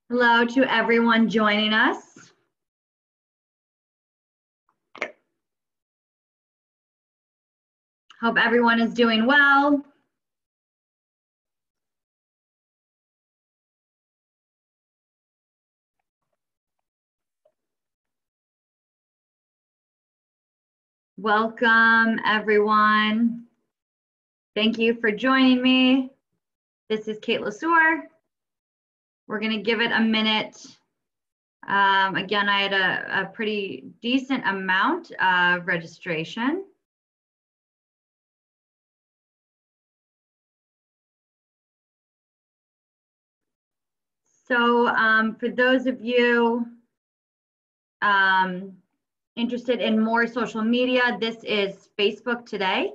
Hello to everyone joining us. Hope everyone is doing well. Welcome, everyone. Thank you for joining me. This is Kate Lesueur. We're going to give it a minute. Again, I had a pretty decent amount of registration. So for those of you interested in more social media, this is Facebook today.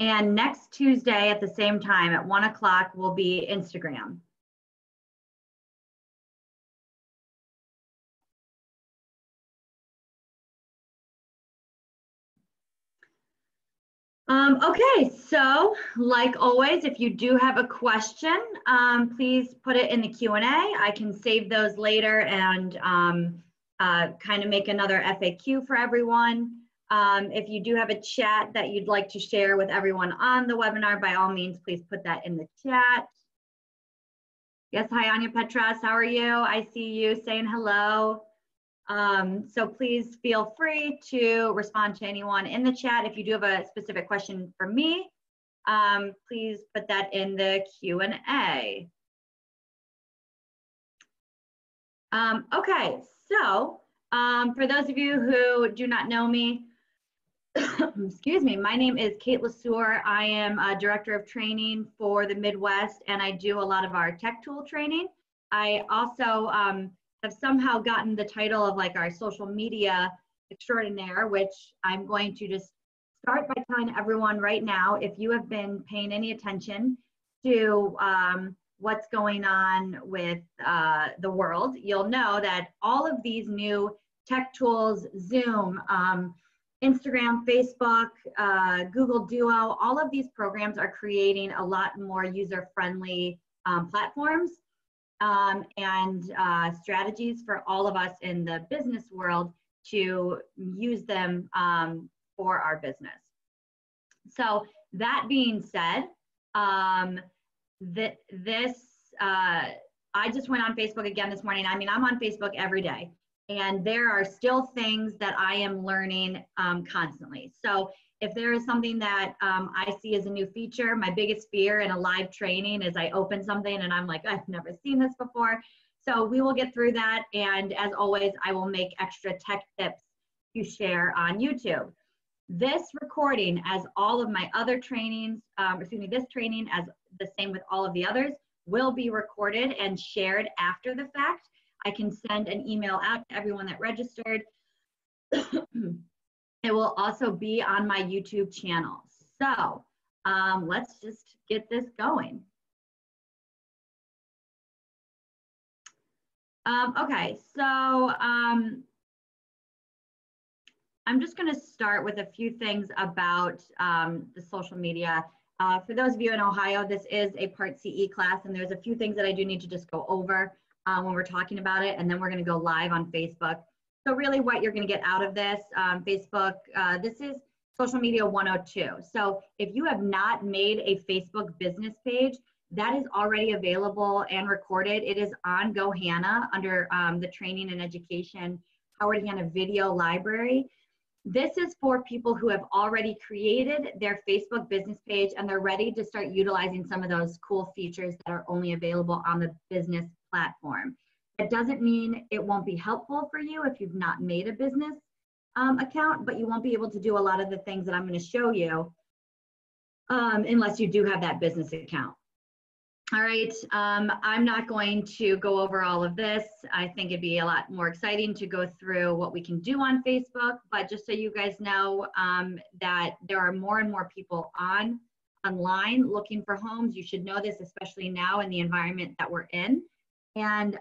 And next Tuesday at the same time at 1 o'clock will be Instagram. Okay, so like always, if you do have a question, please put it in the Q&A. I can save those later and kind of make another FAQ for everyone. If you do have a chat that you'd like to share with everyone on the webinar, by all means, please put that in the chat. Yes, hi, Anya Petras, how are you? I see you saying hello. So please feel free to respond to anyone in the chat. If you do have a specific question for me, please put that in the Q&A. Okay, so for those of you who do not know me, excuse me, my name is Kate Lesueur. I am a director of training for the Midwest, and I do a lot of our tech tool training. I also have somehow gotten the title of like our social media extraordinaire, which I'm going to just start by telling everyone right now, if you have been paying any attention to what's going on with the world, you'll know that all of these new tech tools, Zoom, Instagram, Facebook, Google Duo, all of these programs are creating a lot more user-friendly platforms and strategies for all of us in the business world to use them for our business. So that being said, I just went on Facebook again this morning. I mean, I'm on Facebook every day, and there are still things that I am learning constantly. So if there is something that I see as a new feature, my biggest fear in a live training is I open something and I'm like, I've never seen this before. So we will get through that. And as always, I will make extra tech tips to share on YouTube. This recording, as all of my other trainings, this training, as the same with all of the others, will be recorded and shared after the fact. I can send an email out to everyone that registered. It will also be on my YouTube channel. So let's just get this going. Okay, so I'm just going to start with a few things about the social media. For those of you in Ohio, this is a Part CE class, and there's a few things that I do need to just go over when we're talking about it, and then we're going to go live on Facebook. So really what you're going to get out of this, Facebook, this is Social Media 102. So if you have not made a Facebook business page, that is already available and recorded. It is on GoHanna under the Training and Education Howard Hanna Video Library. This is for people who have already created their Facebook business page and they're ready to start utilizing some of those cool features that are only available on the business platform. That doesn't mean it won't be helpful for you if you've not made a business account, but you won't be able to do a lot of the things that I'm going to show you unless you do have that business account. All right, I'm not going to go over all of this. I think it'd be a lot more exciting to go through what we can do on Facebook, but just so you guys know that there are more and more people online looking for homes. You should know this, especially now in the environment that we're in. And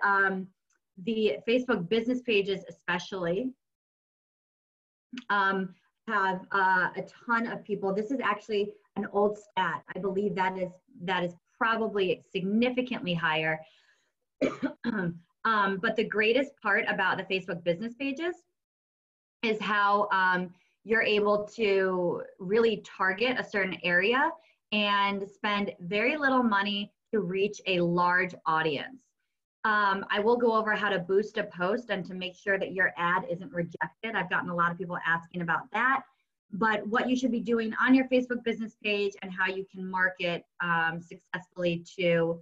the Facebook business pages especially have a ton of people. This is actually an old stat. I believe that is probably significantly higher But the greatest part about the Facebook business pages is how you're able to really target a certain area and spend very little money to reach a large audience. I will go over how to boost a post and to make sure that your ad isn't rejected. I've gotten a lot of people asking about that. But what you should be doing on your Facebook business page and how you can market successfully to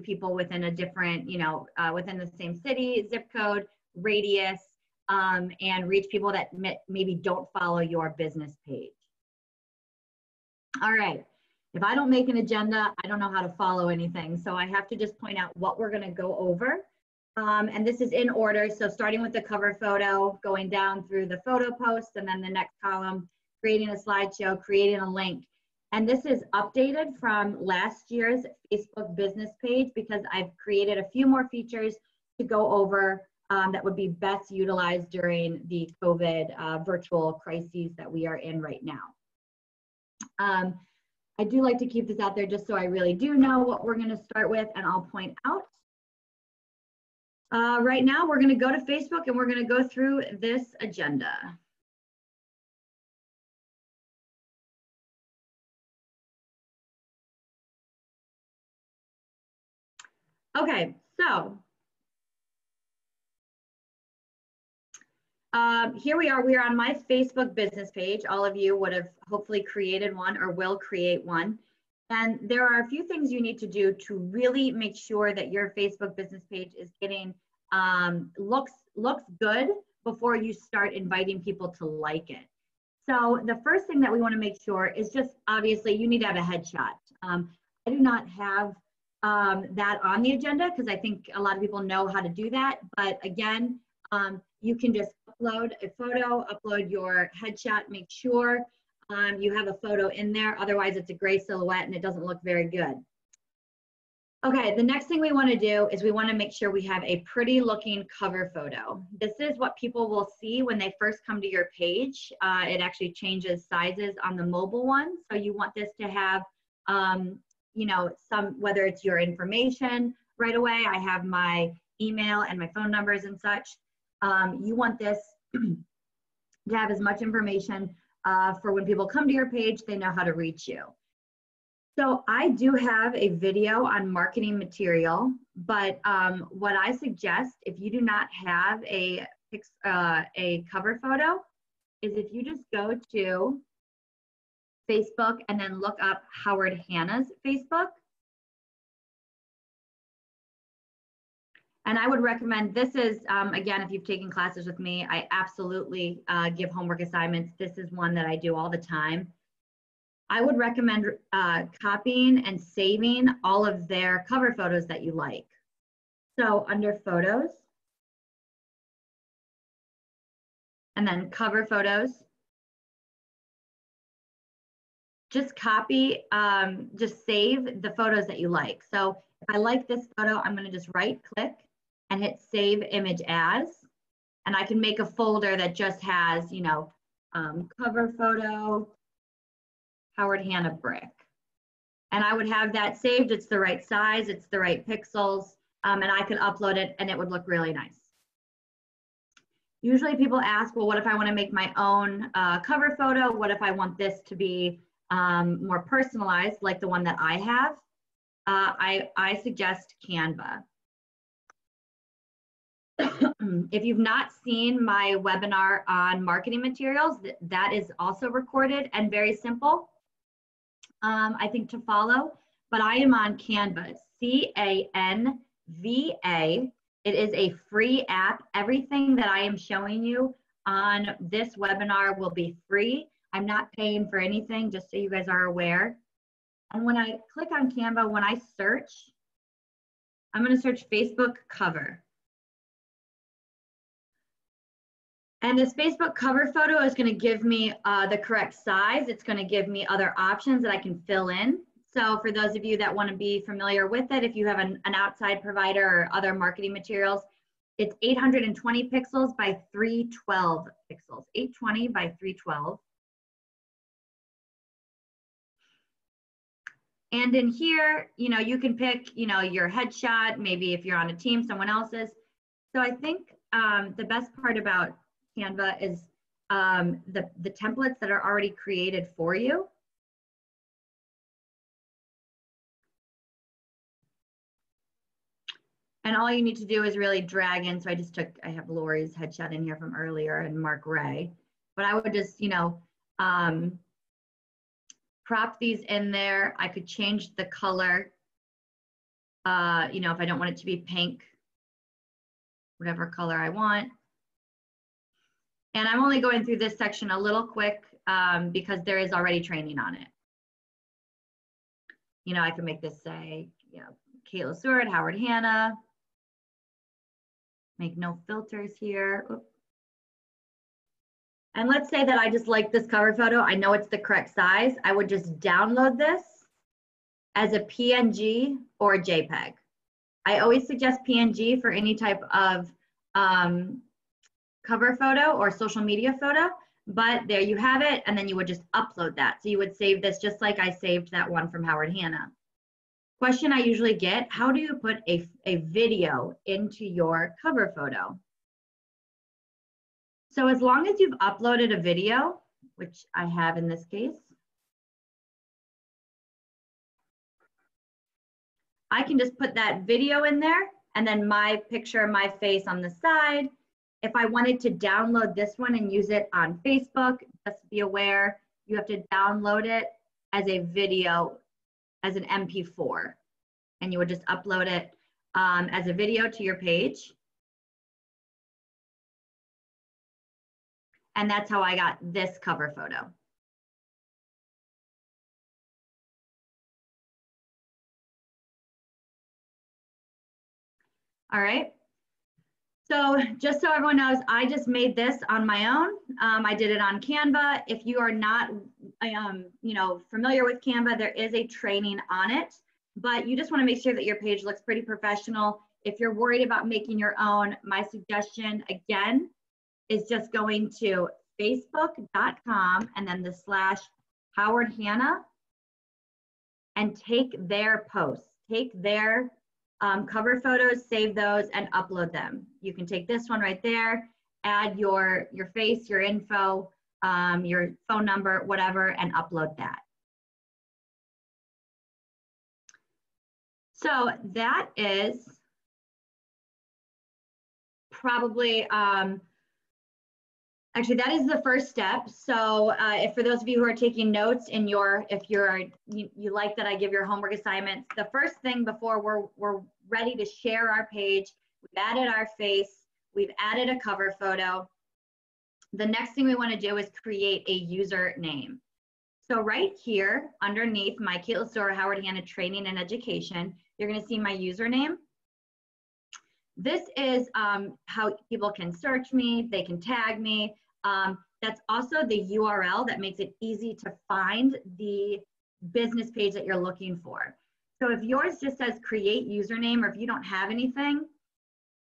people within a different, within the same city, zip code, radius, and reach people that maybe don't follow your business page. All right. If I don't make an agenda, I don't know how to follow anything. So I have to just point out what we're going to go over. And this is in order. So starting with the cover photo, going down through the photo post, and then the next column, creating a slideshow, creating a link. And this is updated from last year's Facebook business page because I've created a few more features to go over that would be best utilized during the COVID virtual crises that we are in right now. I do like to keep this out there just so I really do know what we're going to start with, and I'll point out. Right now, we're going to go to Facebook and we're going to go through this agenda. Okay, so here we are. We are on my Facebook business page. All of you would have hopefully created one or will create one. And there are a few things you need to do to really make sure that your Facebook business page is getting looks good before you start inviting people to like it. So the first thing that we want to make sure is just obviously you need to have a headshot. I do not have that on the agenda because I think a lot of people know how to do that. But again, you can just upload a photo, upload your headshot, make sure you have a photo in there. Otherwise, it's a gray silhouette and it doesn't look very good. Okay, the next thing we want to do is we want to make sure we have a pretty looking cover photo. This is what people will see when they first come to your page. It actually changes sizes on the mobile one. So you want this to have, whether it's your information right away. I have my email and my phone numbers and such. You want this to have as much information for when people come to your page, they know how to reach you. So I do have a video on marketing material, but what I suggest if you do not have a cover photo is if you just go to Facebook and then look up Howard Hanna's Facebook. And I would recommend, this is, again, if you've taken classes with me, I absolutely give homework assignments. This is one that I do all the time. I would recommend copying and saving all of their cover photos that you like. So under photos, and then cover photos, just copy, just save the photos that you like. So if I like this photo, I'm gonna just right click and hit save image as, and I can make a folder that just has, cover photo, Howard Hanna brick. And I would have that saved. It's the right size, it's the right pixels, and I could upload it and it would look really nice. Usually people ask, well, what if I want to make my own cover photo? What if I want this to be more personalized, like the one that I have? I suggest Canva. If you've not seen my webinar on marketing materials, that is also recorded and very simple, I think, to follow. But I am on Canva, C-A-N-V-A. It is a free app. Everything that I am showing you on this webinar will be free. I'm not paying for anything, just so you guys are aware. And when I click on Canva, when I search, I'm going to search Facebook cover. And this Facebook cover photo is going to give me the correct size. It's going to give me other options that I can fill in. So for those of you that want to be familiar with it, if you have an outside provider or other marketing materials, it's 820 pixels by 312 pixels, 820 by 312. And in here, you know, you can pick, you know, your headshot, maybe if you're on a team, someone else's. So I think the best part about Canva is the templates that are already created for you. And all you need to do is really drag in. So I have Lori's headshot in here from earlier and Mark Ray, but I would just, you know, crop these in there. I could change the color, you know, if I don't want it to be pink, whatever color I want. And I'm only going through this section a little quick because there is already training on it. You know, I can make this say, you know, Kayla Stewart, Howard Hanna. Make no filters here. Oops. And let's say that I just like this cover photo. I know it's the correct size. I would just download this as a PNG or a JPEG. I always suggest PNG for any type of cover photo or social media photo, but there you have it. And then you would just upload that. So you would save this just like I saved that one from Howard Hanna. Question I usually get, how do you put a video into your cover photo? So as long as you've uploaded a video, which I have in this case, I can just put that video in there and then my picture, my face on the side. If I wanted to download this one and use it on Facebook, just be aware, you have to download it as a video, as an MP4. And you would just upload it as a video to your page. And that's how I got this cover photo. All right. So just so everyone knows, I just made this on my own. I did it on Canva. If you are not, you know, familiar with Canva, there is a training on it, but you just want to make sure that your page looks pretty professional. If you're worried about making your own, my suggestion again is just going to facebook.com and then the / Howard Hanna and take their posts, take their cover photos, save those and upload them. You can take this one right there, add your face, your info, your phone number, whatever, and upload that. So that is probably, actually that is the first step. So if for those of you who are taking notes in your, if you like that I give your homework assignments, the first thing before we're ready to share our page, we've added our face, we've added a cover photo. The next thing we want to do is create a username. So right here underneath my Caitlin Store Howard Hanna Training and Education, you're going to see my username. This is how people can search me, they can tag me. That's also the URL that makes it easy to find the business page that you're looking for. So if yours just says create username, or if you don't have anything,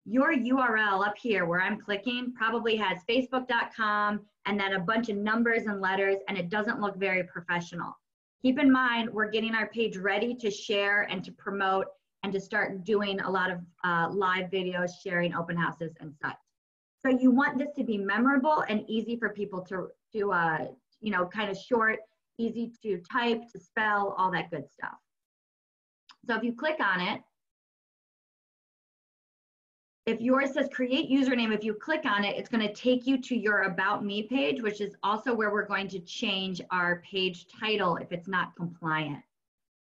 your URL up here where I'm clicking probably has facebook.com and then a bunch of numbers and letters, and it doesn't look very professional. Keep in mind, we're getting our page ready to share and to promote and to start doing a lot of live videos, sharing open houses and such. So you want this to be memorable and easy for people to you know, kind of short, easy to type, to spell, all that good stuff. So if you click on it, if yours says create username, if you click on it, it's going to take you to your About Me page, which is also where we're going to change our page title if it's not compliant.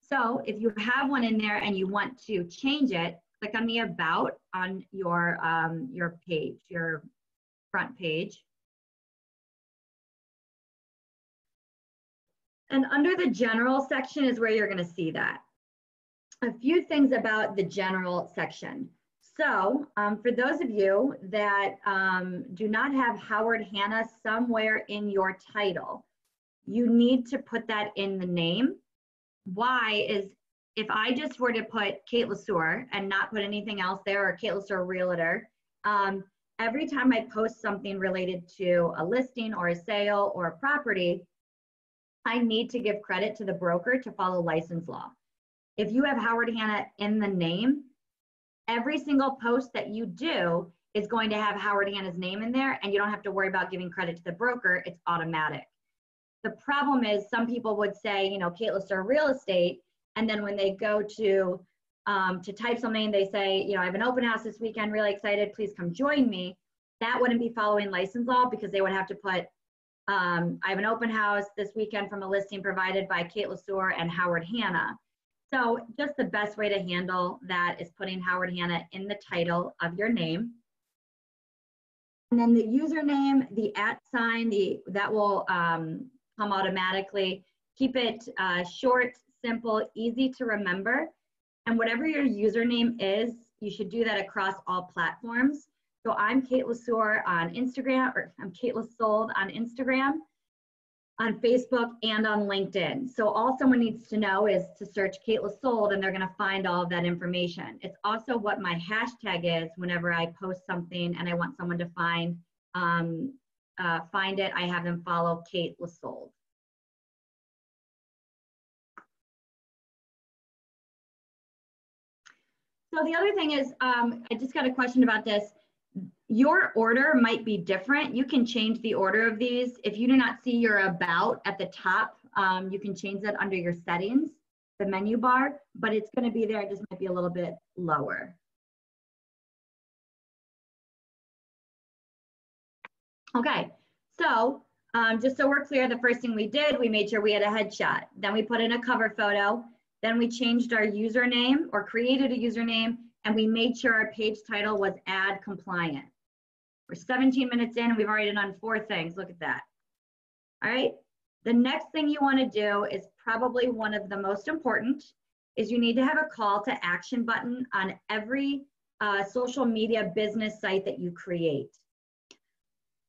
So if you have one in there and you want to change it, click on the About on your page, your front page. And under the General section is where you're going to see that. A few things about the General section. So for those of you that do not have Howard Hanna somewhere in your title, you need to put that in the name. Why is, if I just were to put Kate LeSueur and not put anything else there, or Kate LeSueur Realtor, every time I post something related to a listing or a sale or a property, I need to give credit to the broker to follow license law. If you have Howard Hanna in the name, every single post that you do is going to have Howard Hanna's name in there, and you don't have to worry about giving credit to the broker. It's automatic. The problem is some people would say, you know, Kate Lester Real Estate, and then when they go to type something, they say, you know, I have an open house this weekend, really excited, please come join me. That wouldn't be following license law, because they would have to put, I have an open house this weekend from a listing provided by Kate Lester and Howard Hanna. So just the best way to handle that is putting Howard Hanna in the title of your name. And then the username, the @sign, that will come automatically. Keep it short, simple, easy to remember. And whatever your username is, you should do that across all platforms. So I'm Kate Lester on Instagram, or I'm Kate Lesold on Instagram, on Facebook, and on LinkedIn. So all someone needs to know is to search Kate Lesold, and they're gonna find all of that information. It's also what my hashtag is whenever I post something and I want someone to find it, I have them follow Kate Lesold. So the other thing is, I just got a question about this. Your order might be different. You can change the order of these. If you do not see your about at the top, you can change that under your settings, the menu bar, but it's going to be there. It just might be a little bit lower. Okay, so just so we're clear, the first thing we did, we made sure we had a headshot. Then we put in a cover photo. Then we changed our username, or created a username, and we made sure our page title was ad compliant. We're 17 minutes in and we've already done 4 things. Look at that. All right. The next thing you want to do is probably one of the most important, is you need to have a call to action button on every social media business site that you create.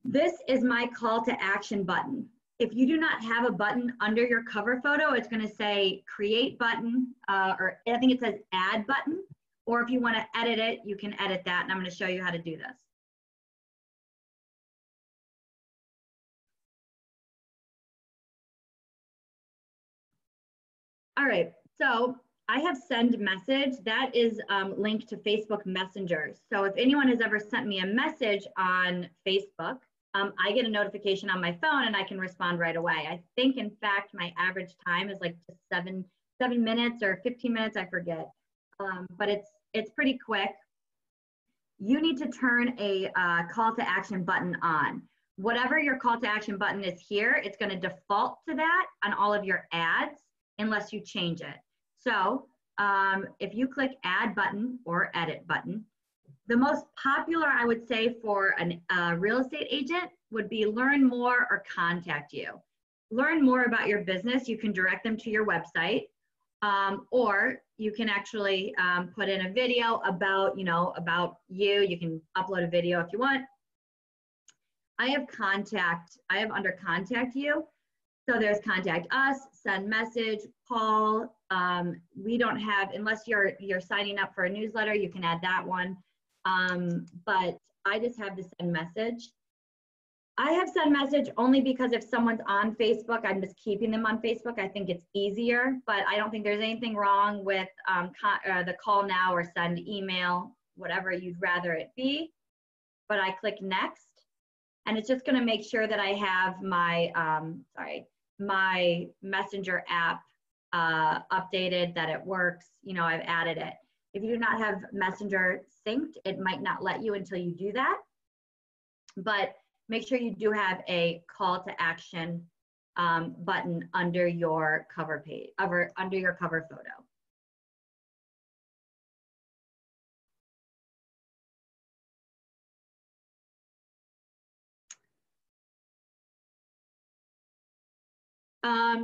This is my call to action button. If you do not have a button under your cover photo, it's going to say create button, or I think it says add button. Or if you want to edit it, you can edit that, and I'm going to show you how to do this. All right, so I have send message. That is linked to Facebook Messenger. So if anyone has ever sent me a message on Facebook, I get a notification on my phone and I can respond right away. I think, in fact, my average time is like just 7 minutes or 15 minutes, I forget. But it's pretty quick. You need to turn a call to action button on. Whatever your call to action button is here, it's going to default to that on all of your ads unless you change it. So if you click add button or edit button, the most popular, I would say, for a real estate agent would be learn more or contact you. Learn more about your business. You can direct them to your website, or you can actually put in a video about, about you. You can upload a video if you want. I have under contact you. So there's contact us, send message, call. We don't have, unless you're signing up for a newsletter, you can add that one. But I just have the send message. I have send message only because if someone's on Facebook, I'm just keeping them on Facebook. I think it's easier, but I don't think there's anything wrong with the call now or send email, whatever you'd rather it be. But I click next, and it's just going to make sure that I have my my Messenger app updated, that it works. I've added it. If you do not have Messenger synced, it might not let you until you do that. But make sure you do have a call to action button under your cover page, under your cover photo.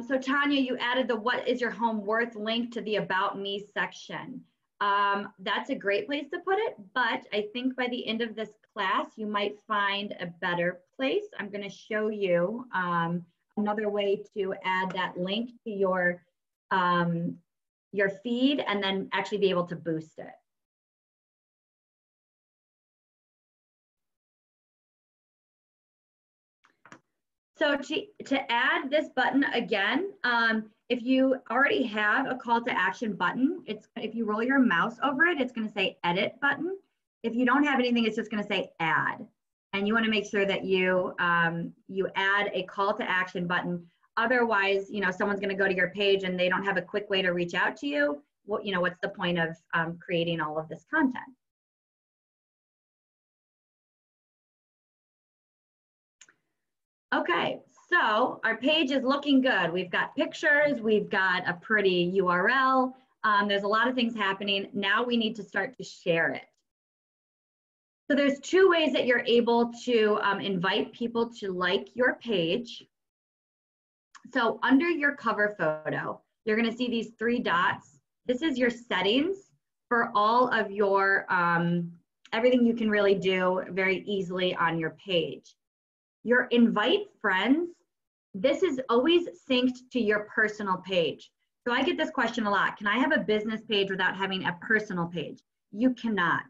So Tanya, you added the what is your home worth link to the about me section. That's a great place to put it, but I think by the end of this class, you might find a better place. I'm going to show you another way to add that link to your feed and then actually be able to boost it. So to add this button again, if you already have a call to action button, if you roll your mouse over it, it's going to say edit button. If you don't have anything, it's just going to say add. And you want to make sure that you add a call to action button. Otherwise, someone's going to go to your page and they don't have a quick way to reach out to you. What's the point of creating all of this content? Okay, so our page is looking good. We've got pictures, we've got a pretty URL. There's a lot of things happening. Now we need to start to share it. So there's two ways that you're able to invite people to like your page. So under your cover photo, you're gonna see these three dots. This is your settings for all of your, everything you can really do very easily on your page. Your invite friends, this is always synced to your personal page. So I get this question a lot. Can I have a business page without having a personal page? You cannot.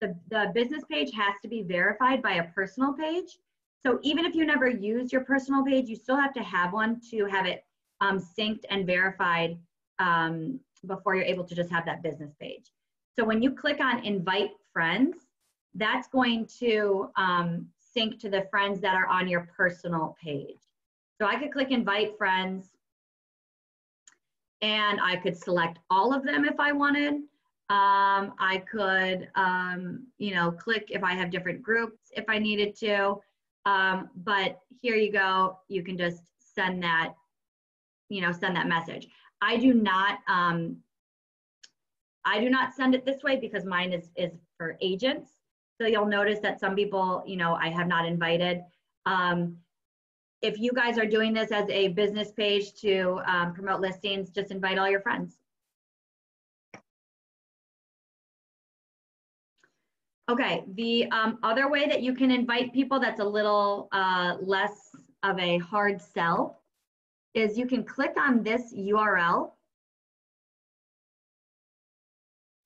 The business page has to be verified by a personal page. So even if you never use your personal page, you still have to have one to have it synced and verified before you're able to just have that business page. So when you click on invite friends, that's going to sync to the friends that are on your personal page. So I could click invite friends and I could select all of them if I wanted. I could, click if I have different groups if I needed to. But here you go, you can just send that, send that message. I do not send it this way because mine is for agents. So you'll notice that some people, I have not invited. If you guys are doing this as a business page to promote listings, just invite all your friends. Okay, the other way that you can invite people that's a little less of a hard sell is you can click on this URL.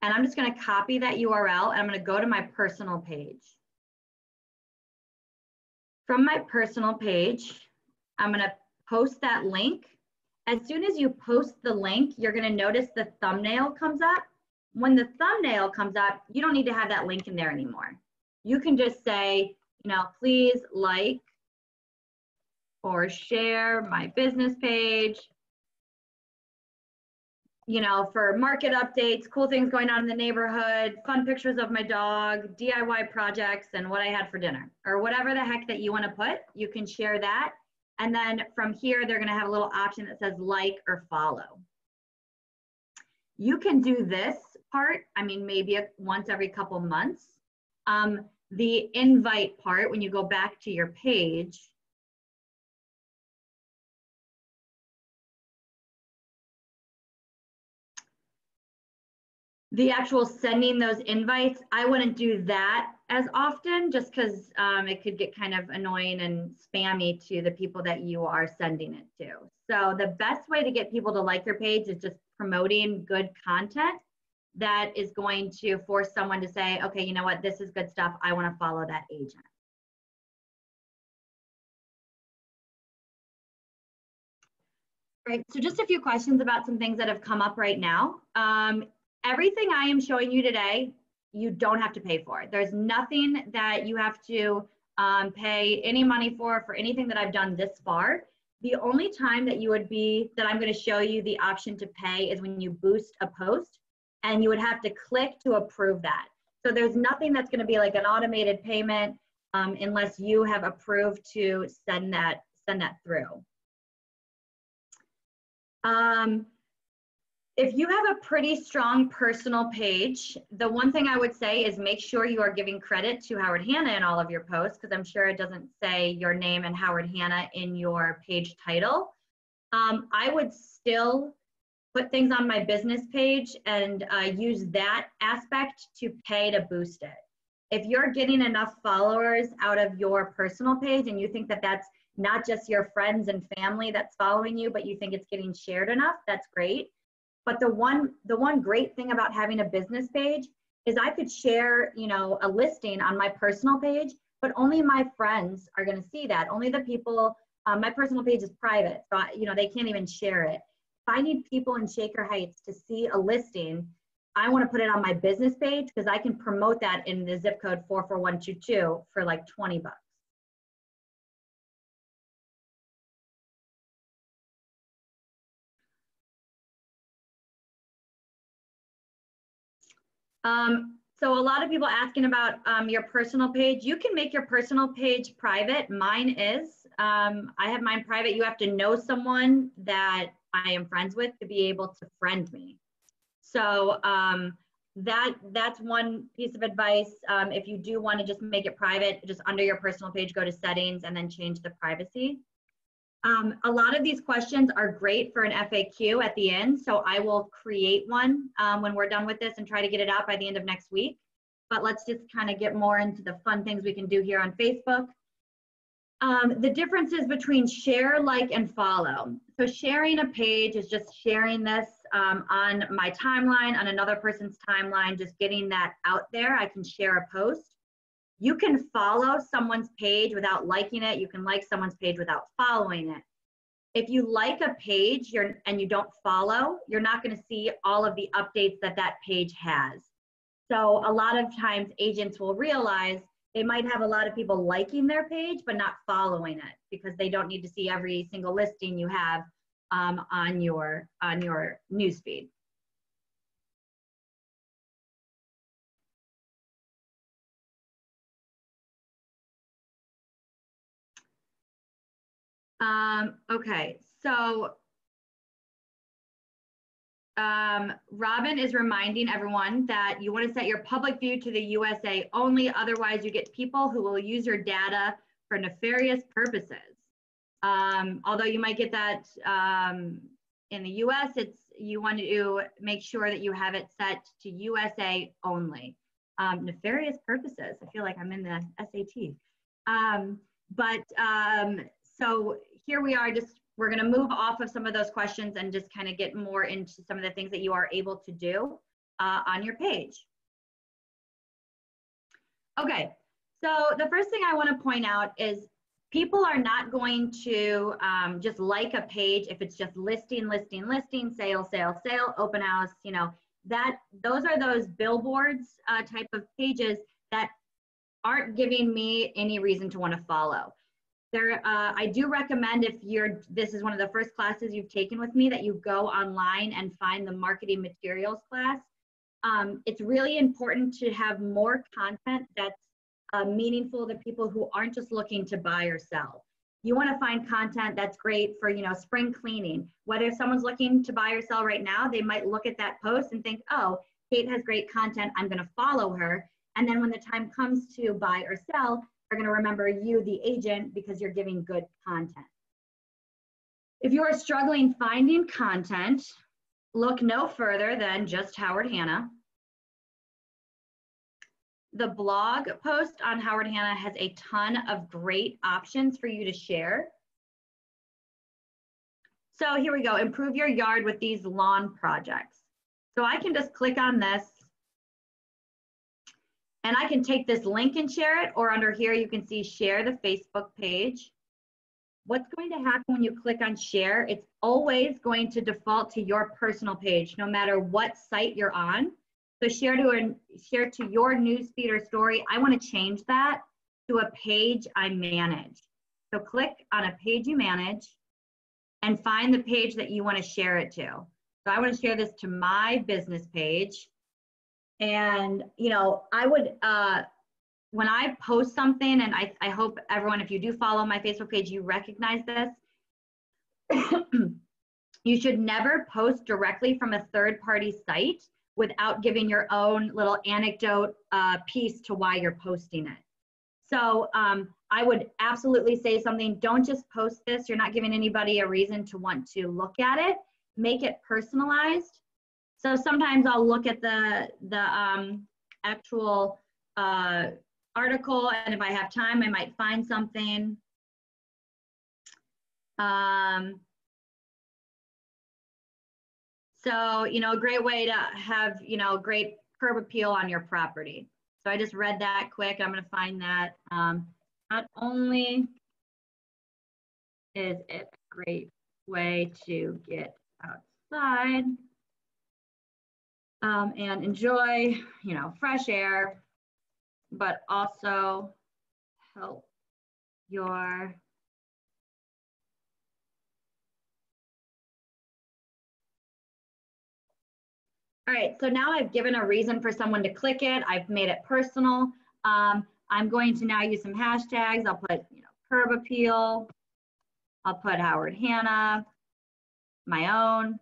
And I'm just going to copy that URL and I'm going to go to my personal page. From my personal page, I'm going to post that link. As soon as you post the link, you're going to notice the thumbnail comes up. When the thumbnail comes up, you don't need to have that link in there anymore. You can just say, please like or share my business page. For market updates, cool things going on in the neighborhood, fun pictures of my dog, DIY projects, and what I had for dinner, or whatever the heck that you want to put, you can share that. And then from here, they're going to have a little option that says like or follow. You can do this part, maybe once every couple months. The invite part, when you go back to your page, the actual sending those invites, I wouldn't do that as often just because it could get kind of annoying and spammy to the people that you are sending it to. So the best way to get people to like your page is just promoting good content that is going to force someone to say, okay, you know what, this is good stuff. I want to follow that agent. Right, so just a few questions about some things that have come up right now. Everything I am showing you today, you don't have to pay for. There's nothing that you have to pay any money for anything that I've done this far. The only time that I'm going to show you the option to pay is when you boost a post, and you would have to click to approve that. So there's nothing that's going to be like an automated payment unless you have approved to send that through. If you have a pretty strong personal page, the one thing I would say is make sure you are giving credit to Howard Hanna in all of your posts, because I'm sure it doesn't say your name and Howard Hanna in your page title. I would still put things on my business page and use that aspect to pay to boost it. If you're getting enough followers out of your personal page and you think that that's not just your friends and family that's following you, but you think it's getting shared enough, that's great. But the one great thing about having a business page is I could share, a listing on my personal page, but only my friends are going to see that. Only the people My personal page is private, so they can't even share it. If I need people in Shaker Heights to see a listing, I want to put it on my business page because I can promote that in the zip code 44122 for like 20 bucks. So a lot of people asking about your personal page. You can make your personal page private. Mine is. I have mine private. You have to know someone that I am friends with to be able to friend me. So that's one piece of advice. If you do want to just make it private, just under your personal page, go to settings and then change the privacy. A lot of these questions are great for an FAQ at the end, so I will create one when we're done with this and try to get it out by the end of next week. But let's just kind of get more into the fun things we can do here on Facebook. The differences between share, like, and follow. So sharing a page is just sharing this on my timeline, on another person's timeline, just getting that out there. I can share a post. You can follow someone's page without liking it. You can like someone's page without following it. If you like a page and you don't follow, you're not going to see all of the updates that that page has. So a lot of times agents will realize they might have a lot of people liking their page, but not following it because they don't need to see every single listing you have on your newsfeed. Okay, so Robin is reminding everyone that you want to set your public view to the USA only, otherwise you get people who will use your data for nefarious purposes. Although you might get that in the US, you want to make sure that you have it set to USA only. Nefarious purposes, I feel like I'm in the SAT. So here we are, we're going to move off of some of those questions and just kind of get more into some of the things that you are able to do on your page. Okay, so the first thing I want to point out is people are not going to just like a page if it's just listing, listing, listing, sale, sale, sale, open house, those are those billboards type of pages that aren't giving me any reason to want to follow. I do recommend if this is one of the first classes you've taken with me, that you go online and find the marketing materials class. It's really important to have more content that's meaningful to people who aren't just looking to buy or sell. You want to find content that's great for, spring cleaning. Whether someone's looking to buy or sell right now, they might look at that post and think, oh, Kate has great content, I'm going to follow her. And then when the time comes to buy or sell, they're going to remember you, the agent, because you're giving good content. If you are struggling finding content, look no further than just Howard Hanna. The blog post on Howard Hanna has a ton of great options for you to share. So here we go, improve your yard with these lawn projects. So I can just click on this and I can take this link and share it, or under here you can see share the Facebook page. What's going to happen when you click on share? It's always going to default to your personal page, no matter what site you're on. So share to your newsfeed or story. I want to change that to a page I manage. So click on a page you manage and find the page that you want to share it to. So I want to share this to my business page. And, I would, when I post something, and I hope everyone, if you do follow my Facebook page, you recognize this. You should never post directly from a third-party site without giving your own little anecdote piece to why you're posting it. So I would absolutely say something, don't just post this. You're not giving anybody a reason to want to look at it. Make it personalized. So sometimes I'll look at the actual article, and if I have time, I might find something. So, a great way to have, great curb appeal on your property. So I just read that quick. I'm going to find that. Not only is it a great way to get outside and enjoy, you know, fresh air, but also help your all right, so now I've given a reason for someone to click it. I've made it personal. I'm going to now use some hashtags. I'll put, you know, curb appeal. I'll put Howard Hanna, my own,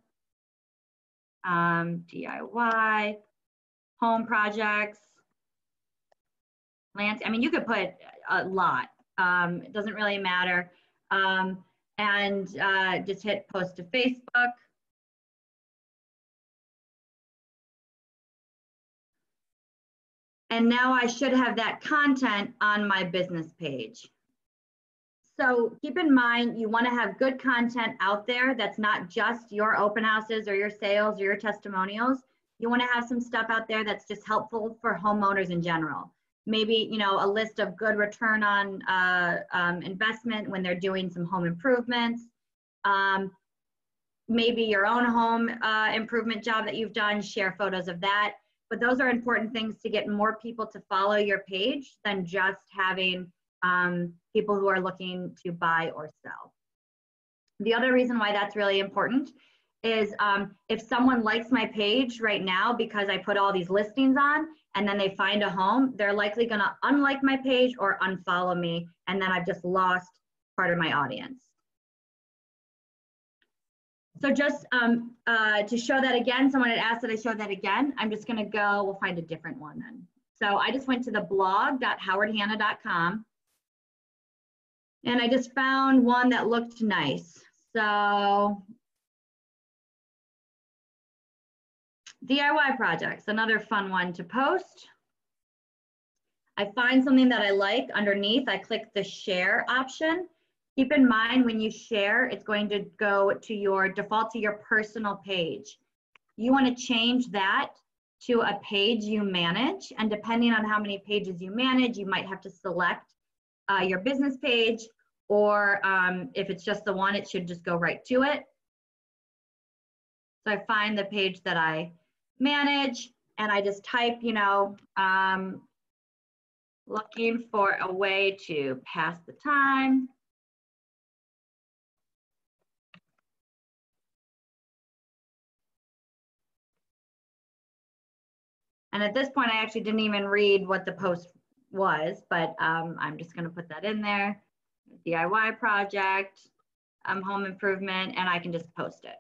DIY, home projects, landscape. I mean, you could put a lot. It doesn't really matter. And just hit post to Facebook. And now I should have that content on my business page. So keep in mind, you want to have good content out there that's not just your open houses or your sales or your testimonials. You want to have some stuff out there that's just helpful for homeowners in general. Maybe, you know, a list of good return on investment when they're doing some home improvements. Maybe your own home improvement job that you've done, share photos of that. But those are important things to get more people to follow your page than just having people who are looking to buy or sell. The other reason why that's really important is if someone likes my page right now because I put all these listings on and then they find a home, they're likely going to unlike my page or unfollow me, and then I've just lost part of my audience. So just to show that again, someone had asked that I show that again. I'm just going to go, we'll find a different one then. So I just went to the blog.howardhanna.com and I just found one that looked nice. So DIY projects, another fun one to post. I find something that I like underneath, I click the share option. Keep in mind when you share, it's going to go to your default to your personal page. You want to change that to a page you manage, and depending on how many pages you manage, you might have to select your business page, or if it's just the one, it should just go right to it. So I find the page that I manage and I just type, you know, looking for a way to pass the time. And at this point, I actually didn't even read what the post was, but I'm just going to put that in there. DIY project, home improvement, and I can just post it.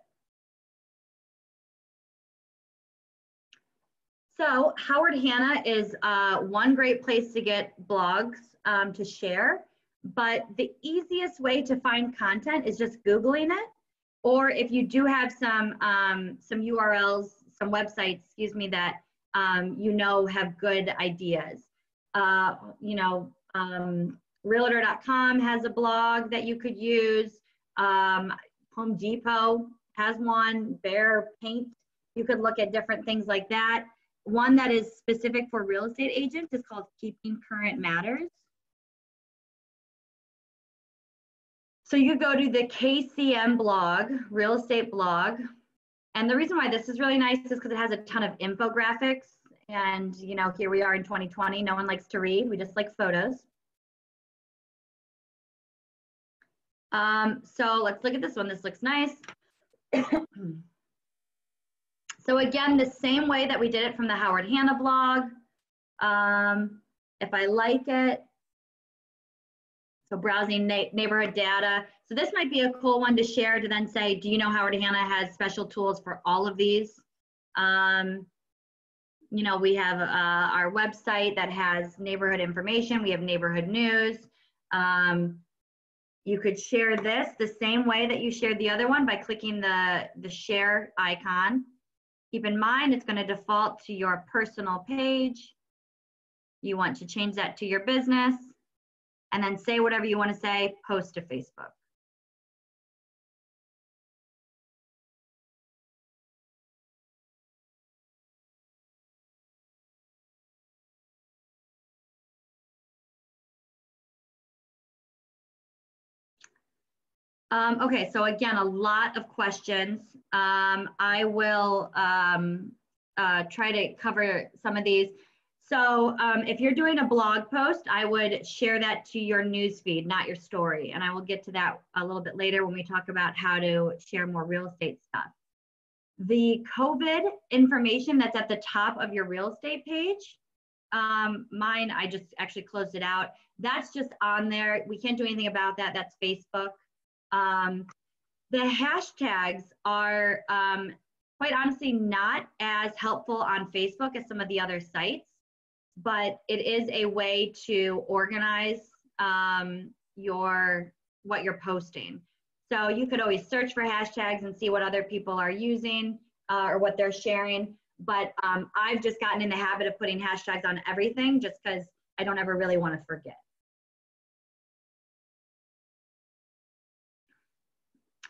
So Howard Hanna is one great place to get blogs to share, but the easiest way to find content is just Googling it. Or if you do have some URLs, some websites, excuse me, that you know have good ideas. You know, Realtor.com has a blog that you could use. Home Depot has one. Bear Paint. You could look at different things like that. One that is specific for real estate agents is called Keeping Current Matters. So you go to the KCM blog, real estate blog. And the reason why this is really nice is because it has a ton of infographics. And, you know, here we are in 2020. No one likes to read. We just like photos. So let's look at this one. This looks nice. So again, the same way that we did it from the Howard Hanna blog. If I like it, so browsing neighborhood data. So this might be a cool one to share to then say, do you know Howard Hanna has special tools for all of these? You know, we have our website that has neighborhood information. We have neighborhood news. You could share this the same way that you shared the other one by clicking the share icon. Keep in mind, it's going to default to your personal page. You want to change that to your business, and then say whatever you want to say, post to Facebook. Okay, so again, a lot of questions. I will try to cover some of these. So if you're doing a blog post, I would share that to your newsfeed, not your story. And I will get to that a little bit later when we talk about how to share more real estate stuff. The COVID information that's at the top of your real estate page, mine, I just actually closed it out. That's just on there. We can't do anything about that. That's Facebook. The hashtags are quite honestly not as helpful on Facebook as some of the other sites, but it is a way to organize what you're posting. So you could always search for hashtags and see what other people are using or what they're sharing. But I've just gotten in the habit of putting hashtags on everything just because I don't ever really want to forget.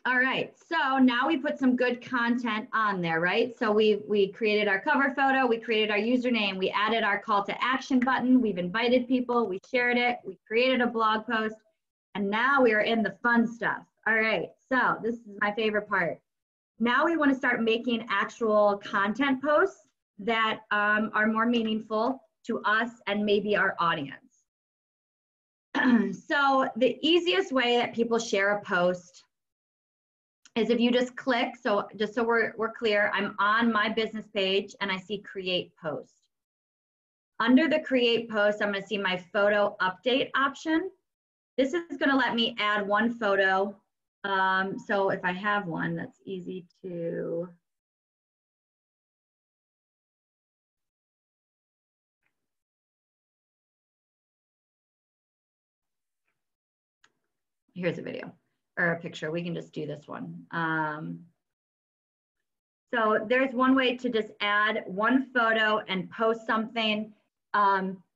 All right, so now we put some good content on there, right? So we created our cover photo, we created our username, we added our call to action button, we've invited people, we shared it, we created a blog post, and now we are in the fun stuff. All right, so this is my favorite part. Now we want to start making actual content posts that are more meaningful to us and maybe our audience. So the easiest way that people share a post is if you just click, so just so we're clear, I'm on my business page and I see create post. Under the create post, I'm going to see my photo update option. This is going to let me add one photo. So if I have one, that's easy to. Here's a video or a picture. We can just do this one. So there's one way to just add one photo and post something.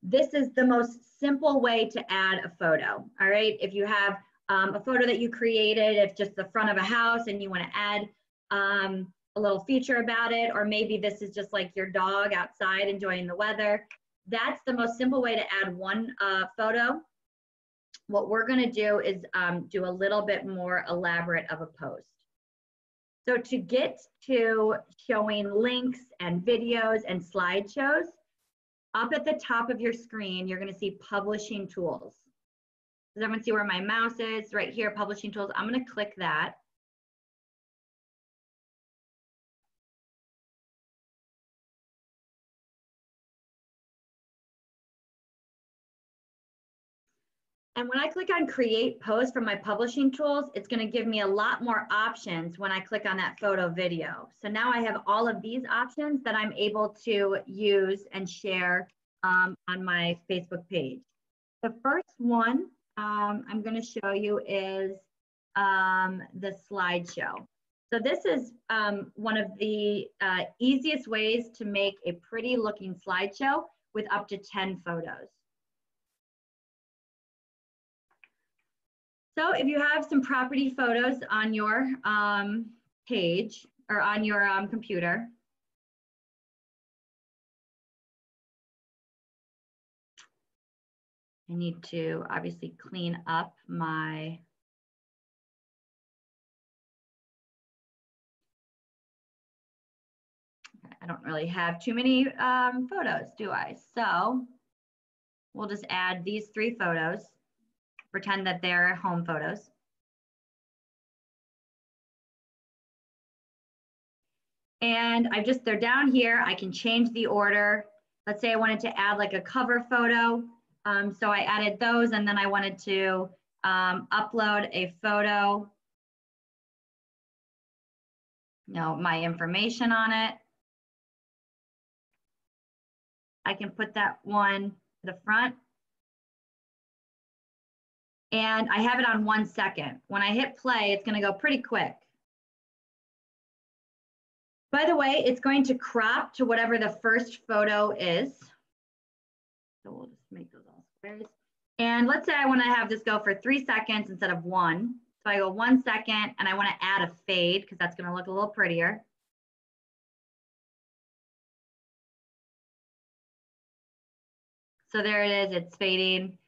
This is the most simple way to add a photo. All right. If you have a photo that you created, if just the front of a house and you want to add a little feature about it, or maybe this is just like your dog outside enjoying the weather, that's the most simple way to add one photo. What we're going to do is do a little bit more elaborate of a post. So to get to showing links and videos and slideshows, up at the top of your screen, you're going to see publishing tools. Does everyone see where my mouse is? Right here, publishing tools. I'm going to click that. And when I click on create post from my publishing tools, it's going to give me a lot more options when I click on that photo video. So now I have all of these options that I'm able to use and share on my Facebook page. The first one I'm going to show you is the slideshow. So this is one of the easiest ways to make a pretty looking slideshow with up to 10 photos. So if you have some property photos on your page or on your computer, I need to obviously clean up my I don't really have too many photos, do I? So we'll just add these 3 photos. Pretend that they're home photos. And they're down here. I can change the order. Let's say I wanted to add like a cover photo. So I added those and then I wanted to upload a photo. My information on it. I can put that one to the front. And I have it on 1 second. When I hit play, it's going to go pretty quick. By the way, it's going to crop to whatever the first photo is. So we'll just make those all squares. And let's say I want to have this go for 3 seconds instead of 1. So I go 1 second and I want to add a fade because that's going to look a little prettier. So there it is, it's fading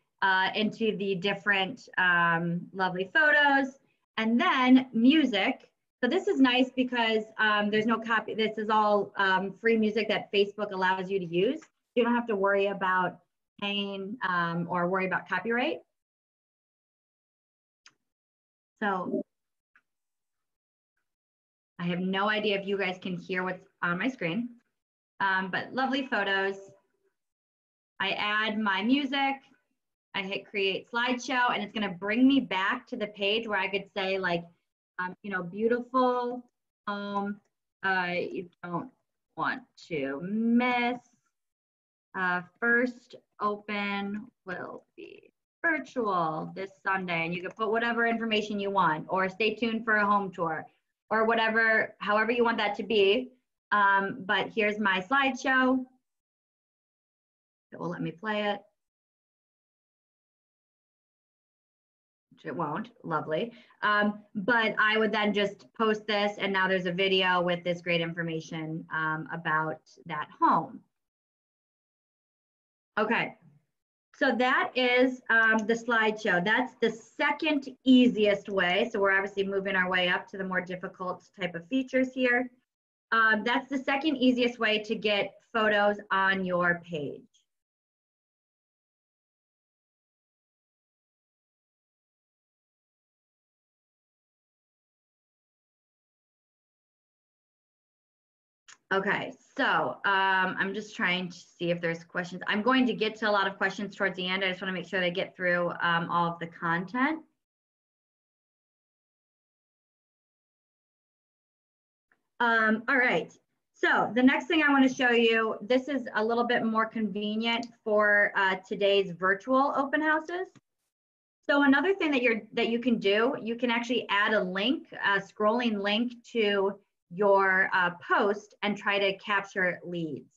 into the different lovely photos. And then music. So this is nice because there's no copy. This is all free music that Facebook allows you to use. You don't have to worry about paying or worry about copyright. So I have no idea if you guys can hear what's on my screen, but lovely photos. I add my music. I hit create slideshow, and it's going to bring me back to the page where I could say like, you know, beautiful home you don't want to miss. First open will be virtual this Sunday, and you can put whatever information you want, or stay tuned for a home tour, or whatever, however you want that to be. But here's my slideshow. It will let me play it. It won't, lovely. But I would then just post this, and now there's a video with this great information about that home. Okay, so that is the slideshow. That's the second easiest way. So we're obviously moving our way up to the more difficult type of features here. That's the second easiest way to get photos on your page. Okay, so I'm just trying to see if there's questions. I'm going to get to a lot of questions towards the end. I just want to make sure that I get through all of the content. All right, so the next thing I want to show you, this is a little bit more convenient for today's virtual open houses. So another thing that you can do, you can actually add a link, a scrolling link to your post and try to capture leads.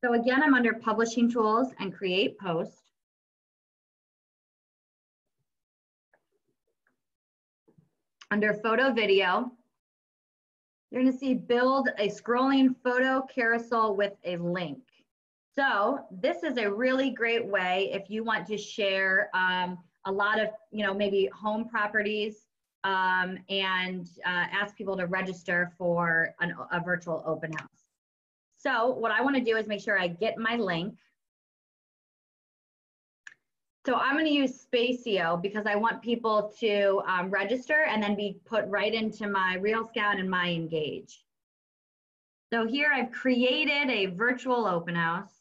So again, I'm under publishing tools and create post. Under photo video, you're going to see build a scrolling photo carousel with a link. So this is a really great way if you want to share a lot of, you know, maybe home properties and ask people to register for a virtual open house. So what I want to do is make sure I get my link. So I'm going to use Spatio because I want people to register and then be put right into my Real Scout and my Engage. So here I've created a virtual open house.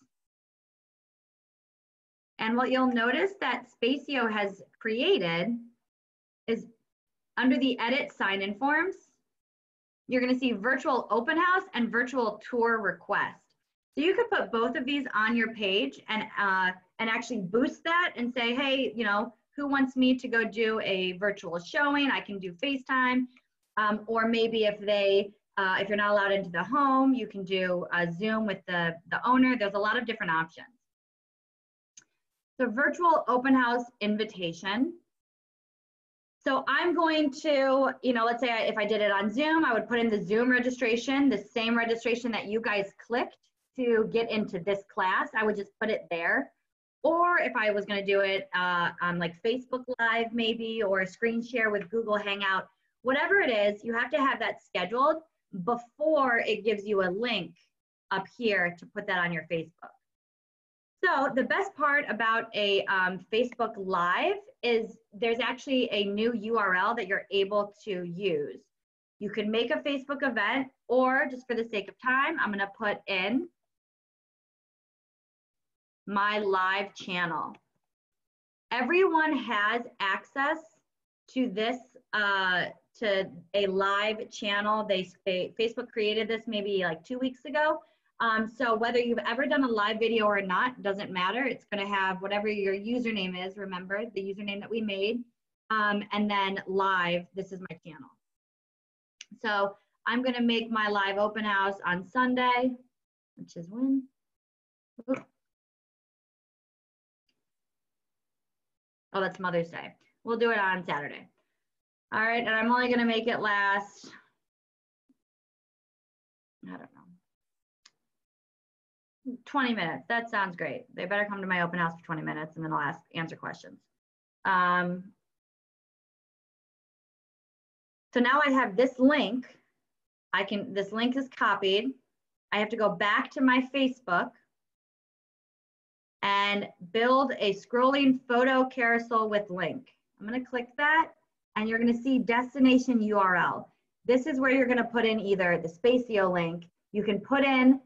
And what you'll notice that Spatio has created is under the edit sign-in forms, you're going to see virtual open house and virtual tour request. So you could put both of these on your page and actually boost that and say, hey, you know, who wants me to go do a virtual showing? I can do FaceTime. Or maybe if you're not allowed into the home, you can do a Zoom with the owner. There's a lot of different options. So virtual open house invitation. So I'm going to, you know, let's say if I did it on Zoom, I would put in the Zoom registration, the same registration that you guys clicked to get into this class. I would just put it there. Or if I was going to do it on like Facebook Live maybe, or a screen share with Google Hangout, whatever it is, you have to have that scheduled before it gives you a link up here to put that on your Facebook. So the best part about a Facebook Live is there's actually a new URL that you're able to use. You can make a Facebook event, or just for the sake of time, I'm going to put in my live channel. Everyone has access to this, to a live channel. Facebook created this maybe like 2 weeks ago. So whether you've ever done a live video or not, doesn't matter. It's going to have whatever your username is. Remember the username that we made, and then live. This is my channel. So I'm going to make my live open house on Sunday, which is when? Oh, that's Mother's Day. We'll do it on Saturday. All right, and I'm only going to make it last, I don't know, 20 minutes. That sounds great. They better come to my open house for 20 minutes and then I'll answer questions. So now I have this link. This link is copied. I have to go back to my Facebook and build a scrolling photo carousel with link. I'm gonna click that and you're gonna see destination URL. This is where you're gonna put in either the Spatio link, you can put in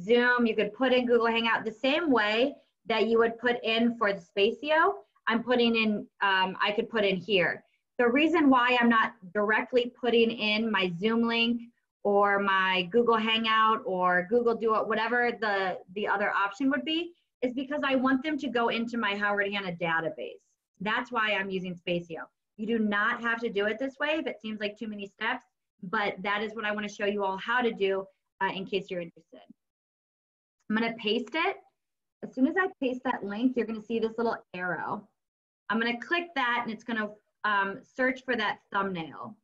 Zoom, you could put in Google Hangout the same way that you would put in for the Spatio. I'm putting in, I could put in here. The reason why I'm not directly putting in my Zoom link or my Google Hangout or Google Duo, whatever the other option would be, is because I want them to go into my Howard Hanna database. That's why I'm using Spatio. You do not have to do it this way if it seems like too many steps, but that is what I want to show you all how to do in case you're interested. I'm going to paste it. As soon as I paste that link, you're going to see this little arrow. I'm going to click that and it's going to search for that thumbnail.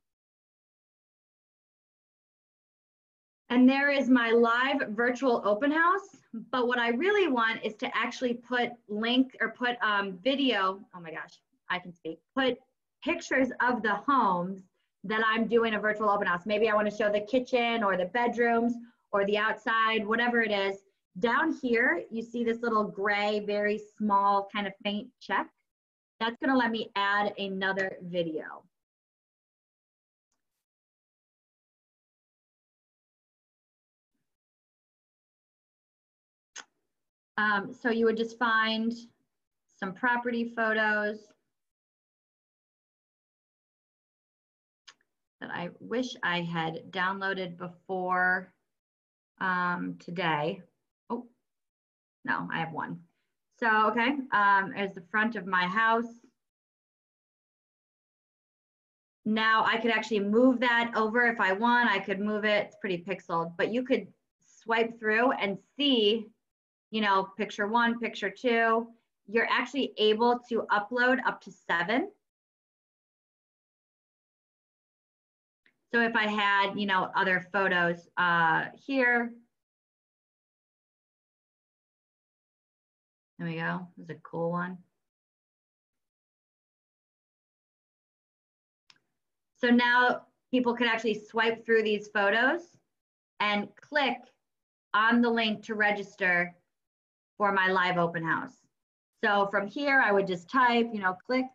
And there is my live virtual open house. But what I really want is to actually put video, oh my gosh, I can speak, put pictures of the homes that I'm doing a virtual open house. Maybe I want to show the kitchen or the bedrooms or the outside, whatever it is. Down here, you see this little gray, very small kind of faint check. That's going to let me add another video. So you would just find some property photos that I wish I had downloaded before today. Oh, no, I have one. So, okay, there's the front of my house. Now I could actually move that over if I want. I could move it, it's pretty pixeled, but you could swipe through and see, you know, picture 1, picture 2. You're actually able to upload up to 7. So if I had, you know, other photos here. There we go, this is a cool one. So now people can actually swipe through these photos and click on the link to register for my live open house. So from here, I would just type, you know, click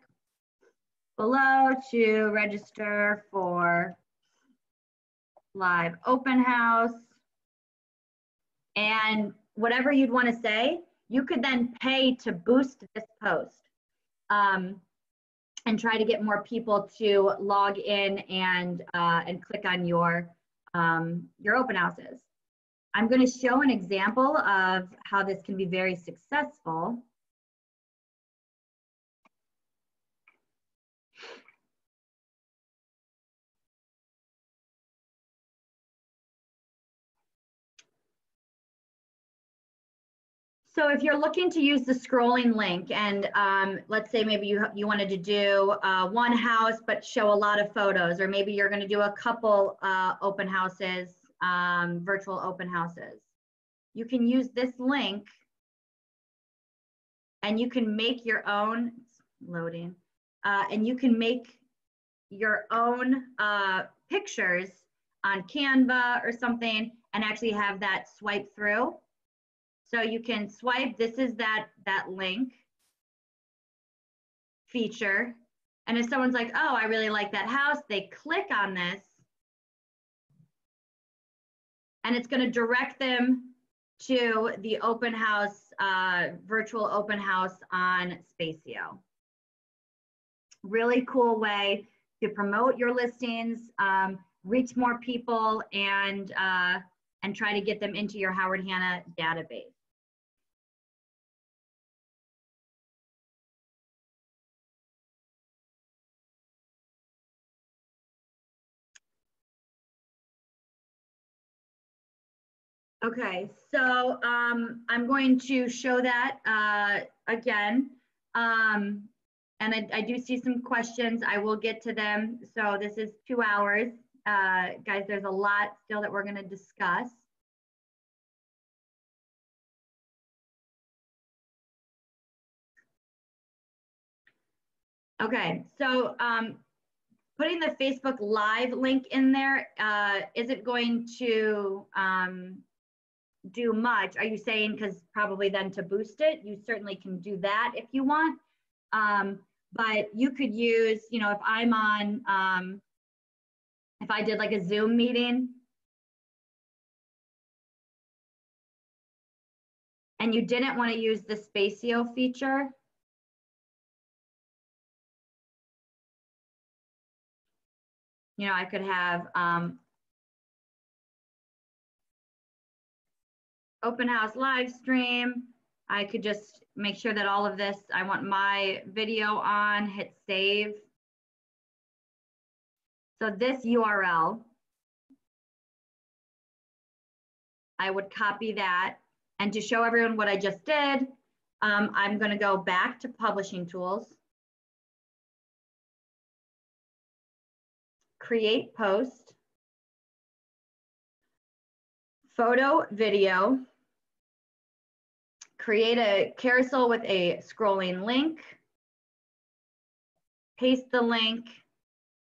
below to register for live open house. And whatever you'd want to say, you could then pay to boost this post and try to get more people to log in and click on your open houses. I'm going to show an example of how this can be very successful. So if you're looking to use the scrolling link and let's say maybe you wanted to do one house but show a lot of photos, or maybe you're going to do a couple open houses, virtual open houses. You can use this link and you can make your own, loading, and you can make your own pictures on Canva or something and actually have that swipe through. So you can swipe, this is that link feature. And if someone's like, oh, I really like that house, they click on this and it's going to direct them to the open house, virtual open house on Spatio. Really cool way to promote your listings, reach more people, and try to get them into your Howard Hanna database. Okay, so I'm going to show that again. And I do see some questions. I will get to them. So this is 2 hours. Guys, there's a lot still that we're going to discuss. Okay, so putting the Facebook Live link in there isn't going to do much. Are you saying because probably then to boost it? You certainly can do that if you want. But you could use, you know, if I'm on, if I did like a Zoom meeting and you didn't want to use the Spatio feature, you know, I could have open house live stream. I could just make sure that all of this, I want my video on, hit save. So this URL, I would copy that. And to show everyone what I just did, I'm going to go back to publishing tools, create post, photo, video, create a carousel with a scrolling link, paste the link,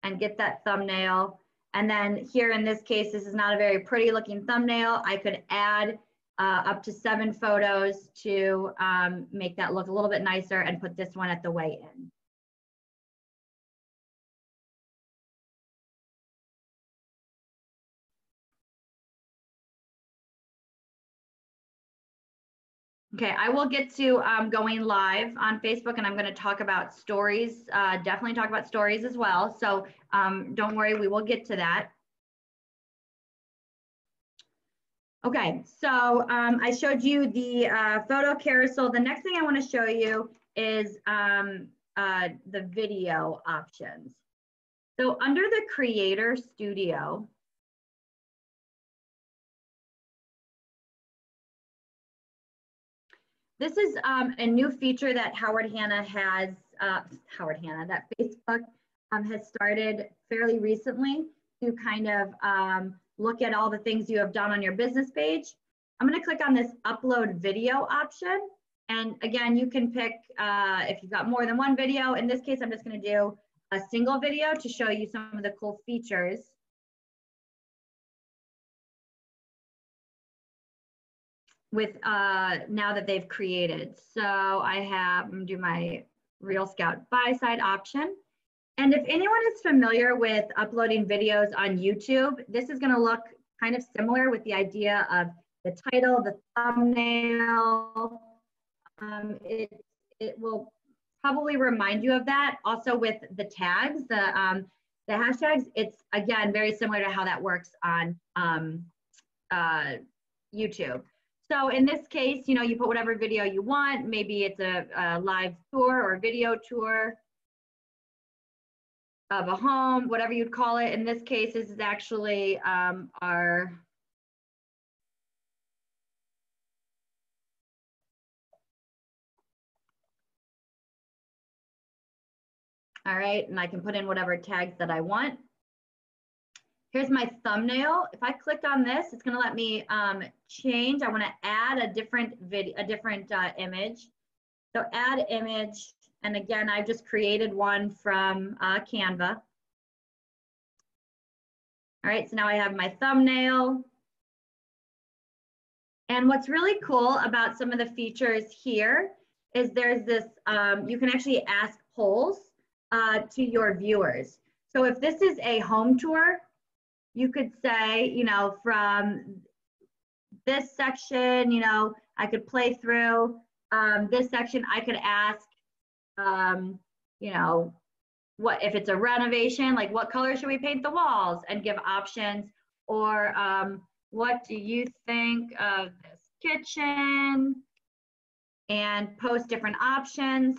and get that thumbnail. And then here in this case, this is not a very pretty looking thumbnail. I could add up to 7 photos to make that look a little bit nicer and put this one at the way in. Okay, I will get to going live on Facebook, and I'm going to talk about stories, definitely talk about stories as well. So don't worry, we will get to that. Okay, so I showed you the photo carousel. The next thing I want to show you is the video options. So under the Creator Studio, this is a new feature that that Facebook has started fairly recently to kind of look at all the things you have done on your business page. I'm going to click on this upload video option. And again, you can pick if you've got more than one video. In this case, I'm just going to do a single video to show you some of the cool features. With now that they've created. So I'm gonna do my Real Scout buy side option. And if anyone is familiar with uploading videos on YouTube, this is gonna look kind of similar with the idea of the title, the thumbnail. It will probably remind you of that. Also with the tags, the hashtags, it's again, very similar to how that works on YouTube. So in this case, you know, you put whatever video you want. Maybe it's a live tour or a video tour of a home, whatever you'd call it. In this case, this is actually our all right, and I can put in whatever tags that I want. Here's my thumbnail. If I clicked on this, it's going to let me change. I want to add a different image. So add image, and again, I've just created one from Canva. All right, so now I have my thumbnail. And what's really cool about some of the features here is there's this, you can actually ask polls to your viewers. So if this is a home tour, you could say, you know, from this section, you know, I could play through this section. I could ask, you know, what if it's a renovation, like what color should we paint the walls, and give options. Or what do you think of this kitchen, and post different options.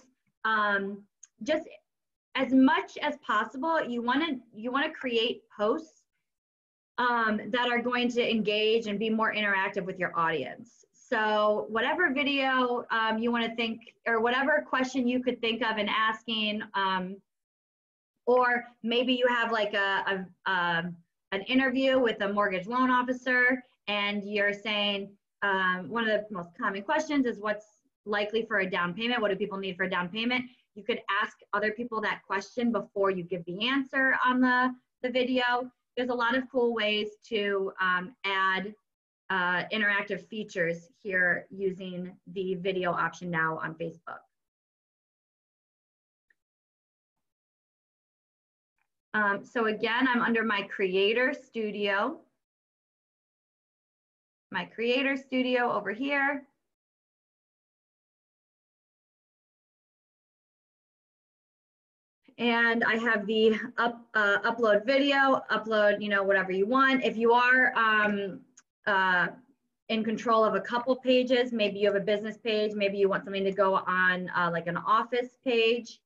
Just as much as possible, you want to create posts that are going to engage and be more interactive with your audience. So whatever video you want to think, or whatever question you could think of and asking, or maybe you have like an interview with a mortgage loan officer, and you're saying one of the most common questions is what's likely for a down payment? What do people need for a down payment? You could ask other people that question before you give the answer on the video. There's a lot of cool ways to add interactive features here using the video option now on Facebook. So again, I'm under my Creator Studio. My Creator Studio over here. And I have the upload video, upload, you know, whatever you want. If you are in control of a couple pages, maybe you have a business page, maybe you want something to go on like an office page,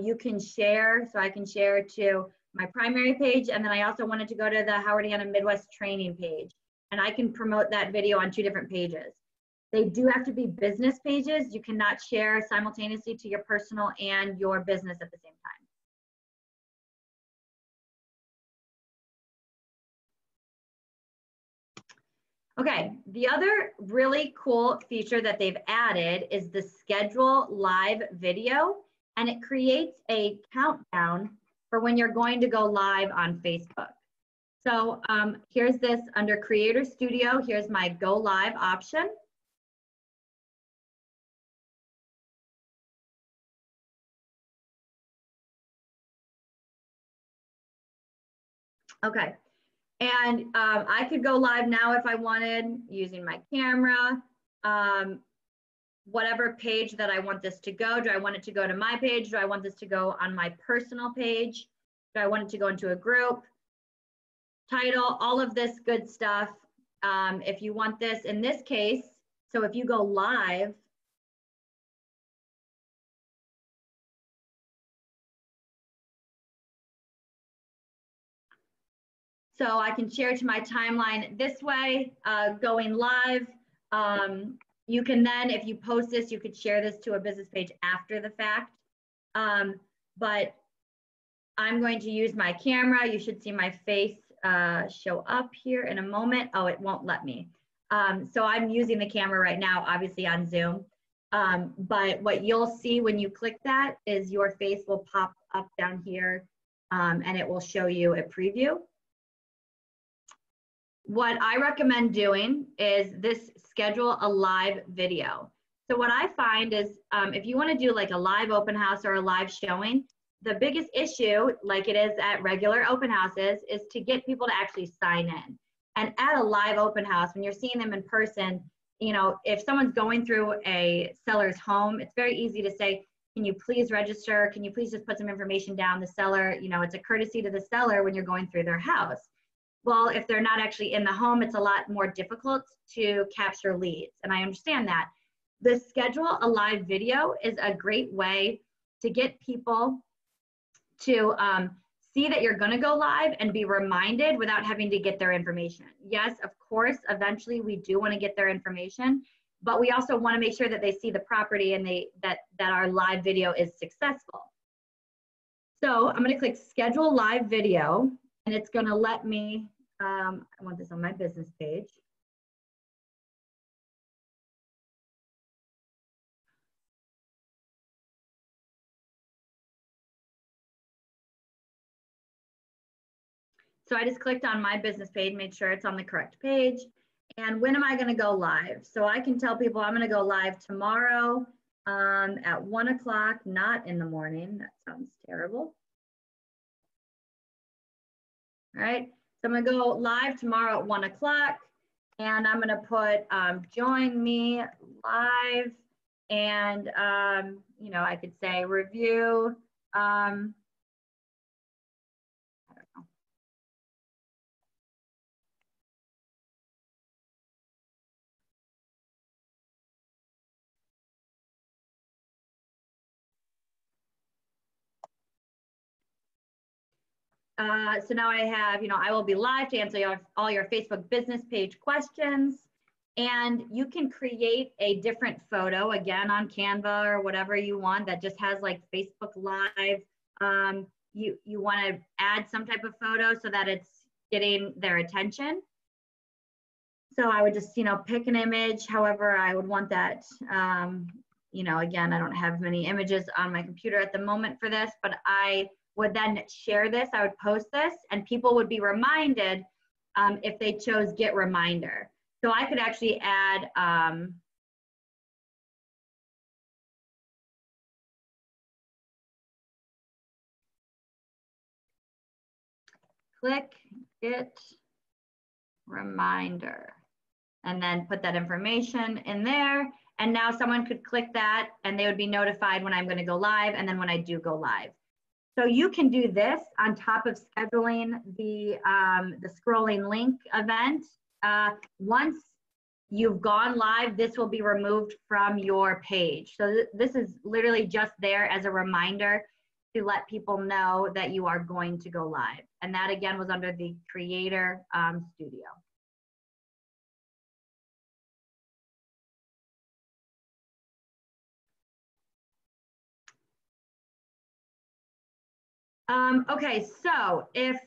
you can share. So I can share to my primary page, and then I also wanted to go to the Howard Hanna Midwest training page, and I can promote that video on 2 different pages. They do have to be business pages. You cannot share simultaneously to your personal and your business at the same time. Okay, the other really cool feature that they've added is the schedule live video, and it creates a countdown for when you're going to go live on Facebook. So here's this under Creator Studio. Here's my go live option. Okay, and I could go live now if I wanted using my camera. Whatever page that I want this to go. Do I want it to go to my page? Do I want this to go on my personal page? Do I want it to go into a group? Title, all of this good stuff. If you want this in this case, so if you go live, so I can share to my timeline this way, going live. You can then, if you post this, you could share this to a business page after the fact. But I'm going to use my camera. You should see my face show up here in a moment. Oh, it won't let me. So I'm using the camera right now, obviously on Zoom. But what you'll see when you click that is your face will pop up down here, and it will show you a preview. What I recommend doing is this schedule a live video. So what I find is if you want to do like a live open house or a live showing, the biggest issue, like it is at regular open houses, is to get people to actually sign in. And at a live open house, when you're seeing them in person, you know, if someone's going through a seller's home, it's very easy to say, can you please register? Can you please just put some information down? The seller, you know, it's a courtesy to the seller when you're going through their house. Well, if they're not actually in the home, it's a lot more difficult to capture leads. And I understand that. The schedule a live video is a great way to get people to see that you're going to go live and be reminded without having to get their information. Yes, of course, eventually we do want to get their information, but we also want to make sure that they see the property and that our live video is successful. So I'm going to click schedule live video, and it's going to let me, I want this on my business page. So I just clicked on my business page, made sure it's on the correct page. And when am I going to go live? So I can tell people I'm going to go live tomorrow at 1 o'clock, not in the morning. That sounds terrible. All right, so I'm going to go live tomorrow at 1 o'clock, and I'm going to put join me live, and you know, I could say review. I don't know. So now I have, you know, I will be live to answer all your Facebook business page questions. And you can create a different photo, again, on Canva or whatever you want that just has like Facebook Live. You want to add some type of photo so that it's getting their attention. So I would just, you know, pick an image, however I would want that, you know, again, I don't have many images on my computer at the moment for this, but I would then share this, I would post this, and people would be reminded if they chose get reminder. So I could actually add, click get reminder, and then put that information in there. And now someone could click that and they would be notified when I'm going to go live and then when I do go live. So you can do this on top of scheduling the scrolling link event. Once you've gone live, this will be removed from your page. So this is literally just there as a reminder to let people know that you are going to go live. And that again was under the Creator Studio. Okay, so if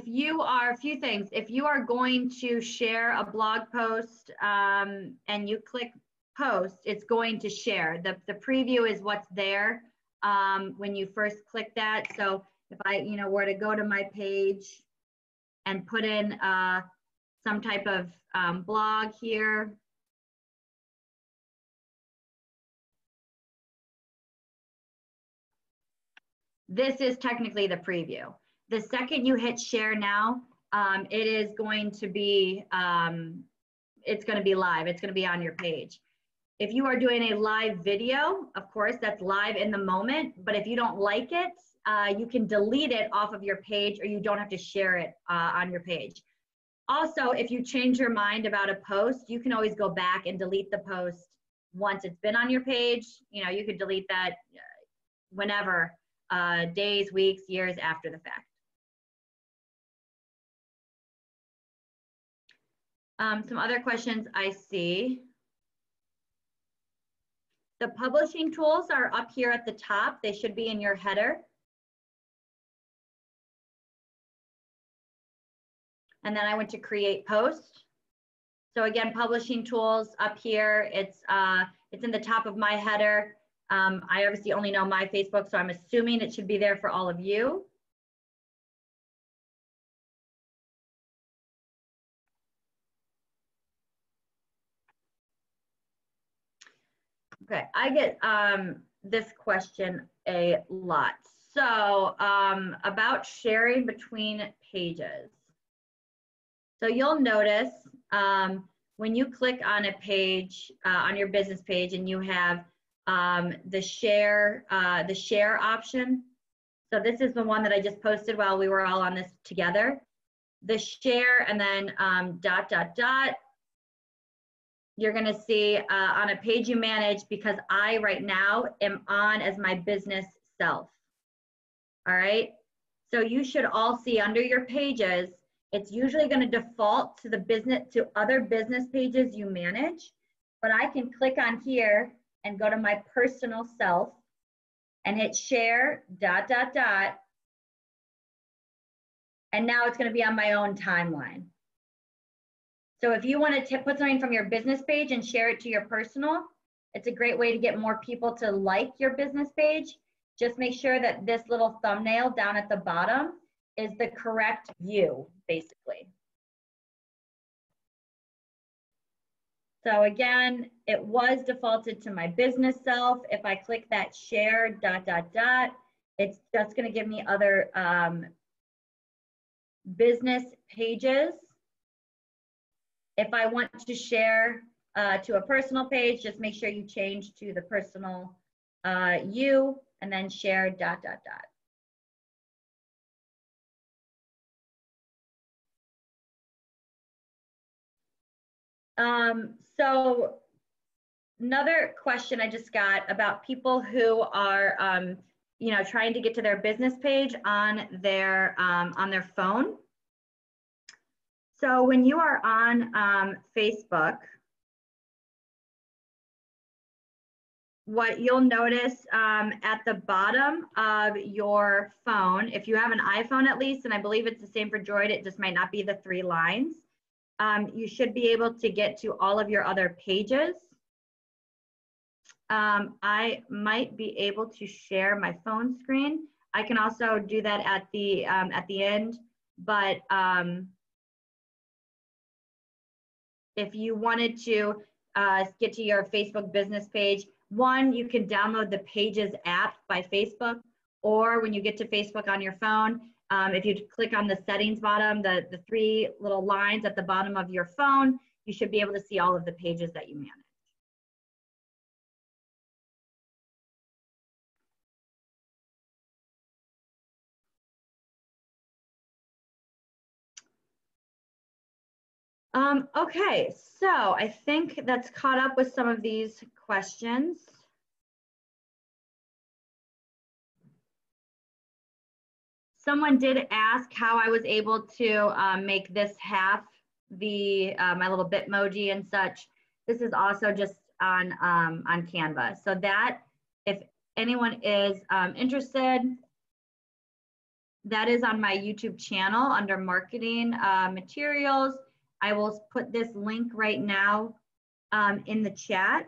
you are, a few things, if you are going to share a blog post and you click post, it's going to share. The preview is what's there when you first click that. So if I, you know, were to go to my page and put in some type of blog here, this is technically the preview. The second you hit share now, it is going to be, it's going to be live. It's going to be on your page. If you are doing a live video, of course, that's live in the moment. But if you don't like it, you can delete it off of your page, or you don't have to share it on your page. Also, if you change your mind about a post, you can always go back and delete the post once it's been on your page. You know, you could delete that whenever, days, weeks, years after the fact. Some other questions I see. The publishing tools are up here at the top. They should be in your header. And then I went to create post. So again, publishing tools up here. It's in the top of my header. I obviously only know my Facebook, so I'm assuming it should be there for all of you. Okay, I get this question a lot. So about sharing between pages. So you'll notice when you click on a page, on your business page, and you have the share option. So this is the one that I just posted while we were all on this together. The share and then ... You're going to see on a page you manage, because I right now am on as my business self. All right. So you should all see under your pages, it's usually going to default to the business, to other business pages you manage, but I can click on here and go to my personal self and hit share ... And now it's going to be on my own timeline. So if you want to put something from your business page and share it to your personal, it's a great way to get more people to like your business page. Just make sure that this little thumbnail down at the bottom is the correct view, basically. So again, it was defaulted to my business self. If I click that share ... it's just going to give me other business pages. If I want to share to a personal page, just make sure you change to the personal you and then share ... So another question I just got about people who are you know, trying to get to their business page on their phone. So when you are on Facebook, what you'll notice at the bottom of your phone, if you have an iPhone at least, and I believe it's the same for Droid, it just might not be the 3 lines. you should be able to get to all of your other pages. I might be able to share my phone screen. I can also do that at the end, but if you wanted to get to your Facebook business page, one, you can download the Pages app by Facebook, or when you get to Facebook on your phone, if you click on the settings bottom, the three little lines at the bottom of your phone, you should be able to see all of the pages that you manage. Okay, so I think that's caught up with some of these questions. Someone did ask how I was able to make this half the my little Bitmoji and such. This is also just on Canva. So that, if anyone is interested, that is on my YouTube channel under marketing materials. I will put this link right now in the chat.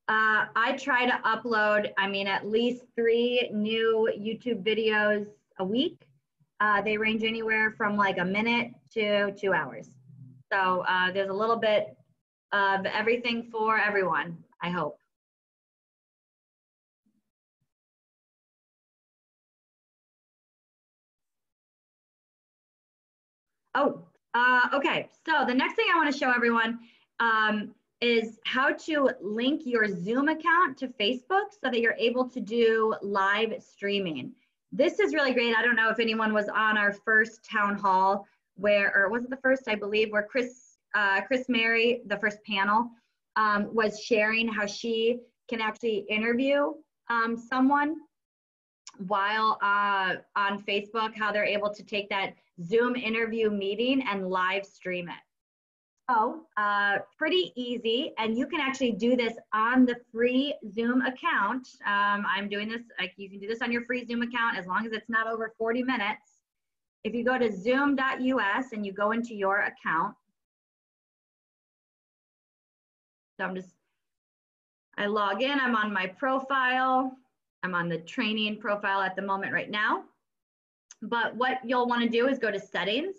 I try to upload, at least 3 new YouTube videos a week. They range anywhere from like a minute to 2 hours. So there's a little bit of everything for everyone, I hope. Oh, okay. So the next thing I want to show everyone is how to link your Zoom account to Facebook so that you're able to do live streaming. This is really great. I don't know if anyone was on our first town hall or was it the first, I believe, where Chris Mary, the first panel, was sharing how she can actually interview someone while on Facebook, how they're able to take that Zoom interview meeting and live stream it. So pretty easy, and you can actually do this on the free Zoom account. I'm doing this, you can do this on your free Zoom account as long as it's not over 40 minutes. If you go to zoom.us and you go into your account, so I log in, I'm on my profile. I'm on the training profile at the moment right now. But what you'll want to do is go to settings.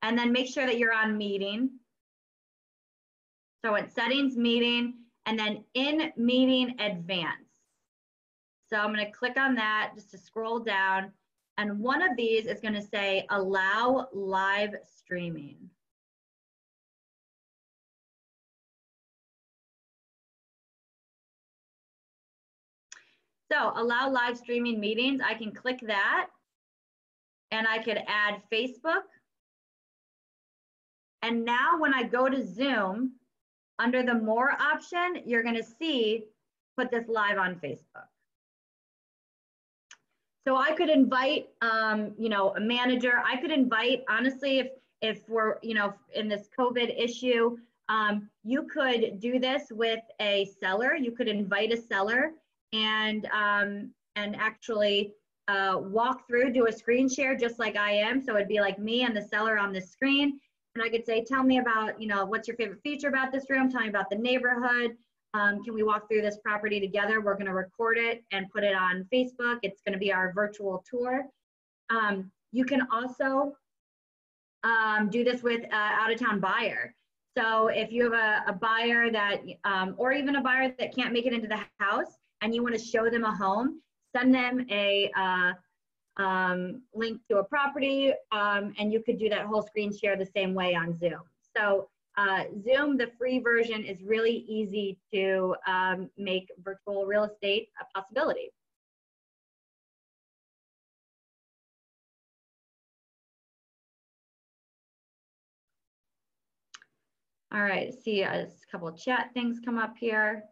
And then make sure that you're on meeting. So it's settings, meeting, and then in meeting advanced. So I'm going to click on that just to scroll down. And one of these is going to say allow live streaming. So allow live streaming meetings, I can click that and I could add Facebook. And now when I go to Zoom, under the more option, you're gonna see, put this live on Facebook. So I could invite, a manager. I could invite, honestly, if we're, in this COVID issue, you could do this with a seller. You could invite a seller and actually walk through, do a screen share just like I am. So it'd be like me and the seller on the screen. And I could say, tell me about, what's your favorite feature about this room? Tell me about the neighborhood. Can we walk through this property together? We're going to record it and put it on Facebook. It's going to be our virtual tour. You can also do this with an out-of-town buyer. So if you have a buyer that, or even a buyer that can't make it into the house and you want to show them a home, send them a link to a property, and you could do that whole screen share the same way on Zoom. So Zoom, the free version, is really easy to make virtual real estate a possibility. All right, see a couple of chat things come up here.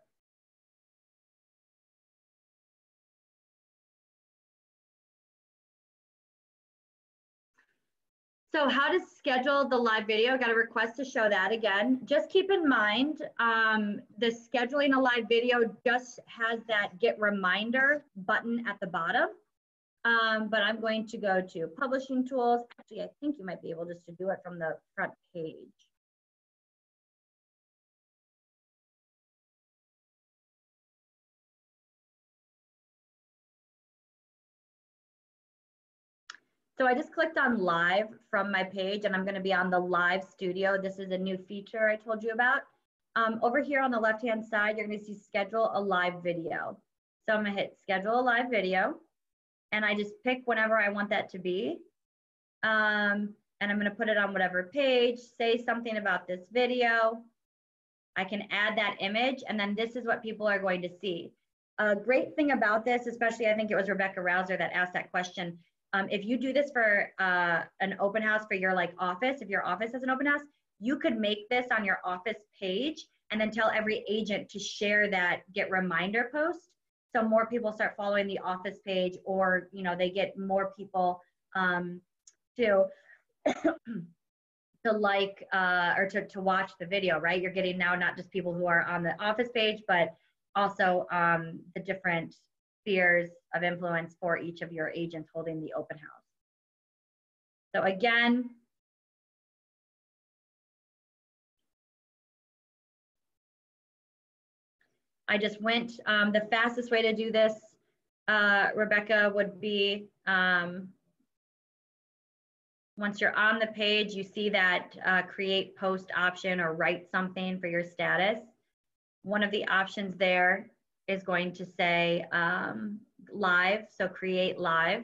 So how to schedule the live video, got a request to show that again. Just keep in mind, the scheduling a live video just has that get reminder button at the bottom. But I'm going to go to publishing tools. Actually, I think you might be able just to do it from the front page. So I just clicked on live from my page and I'm going to be on the live studio. This is a new feature I told you about. Over here on the left-hand side, you're going to see schedule a live video. So I'm going to hit schedule a live video and I just pick whenever I want that to be. And I'm going to put it on whatever page, say something about this video. I can add that image and then this is what people are going to see. A great thing about this, especially I think it was Rebecca Rouser that asked that question. If you do this for an open house for your office, if your office has an open house, you could make this on your office page and then tell every agent to share that get reminder post. So more people start following the office page or, they get more people to to watch the video, right? You're getting now not just people who are on the office page, but also the different spheres of influence for each of your agents holding the open house. So again, I just went, the fastest way to do this, Rebecca, would be once you're on the page, you see that create post option or write something for your status. One of the options there is going to say live, so create live.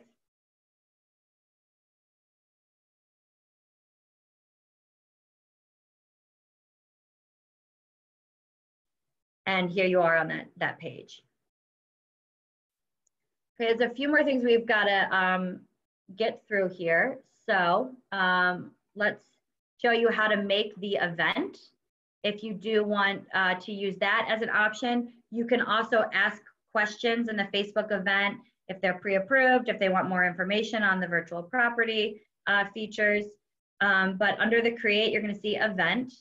And here you are on that page. Okay, there's a few more things we've got to get through here. So let's show you how to make the event. If you do want to use that as an option, you can also ask questions in the Facebook event if they're pre-approved, if they want more information on the virtual property features. But under the create, you're going to see event.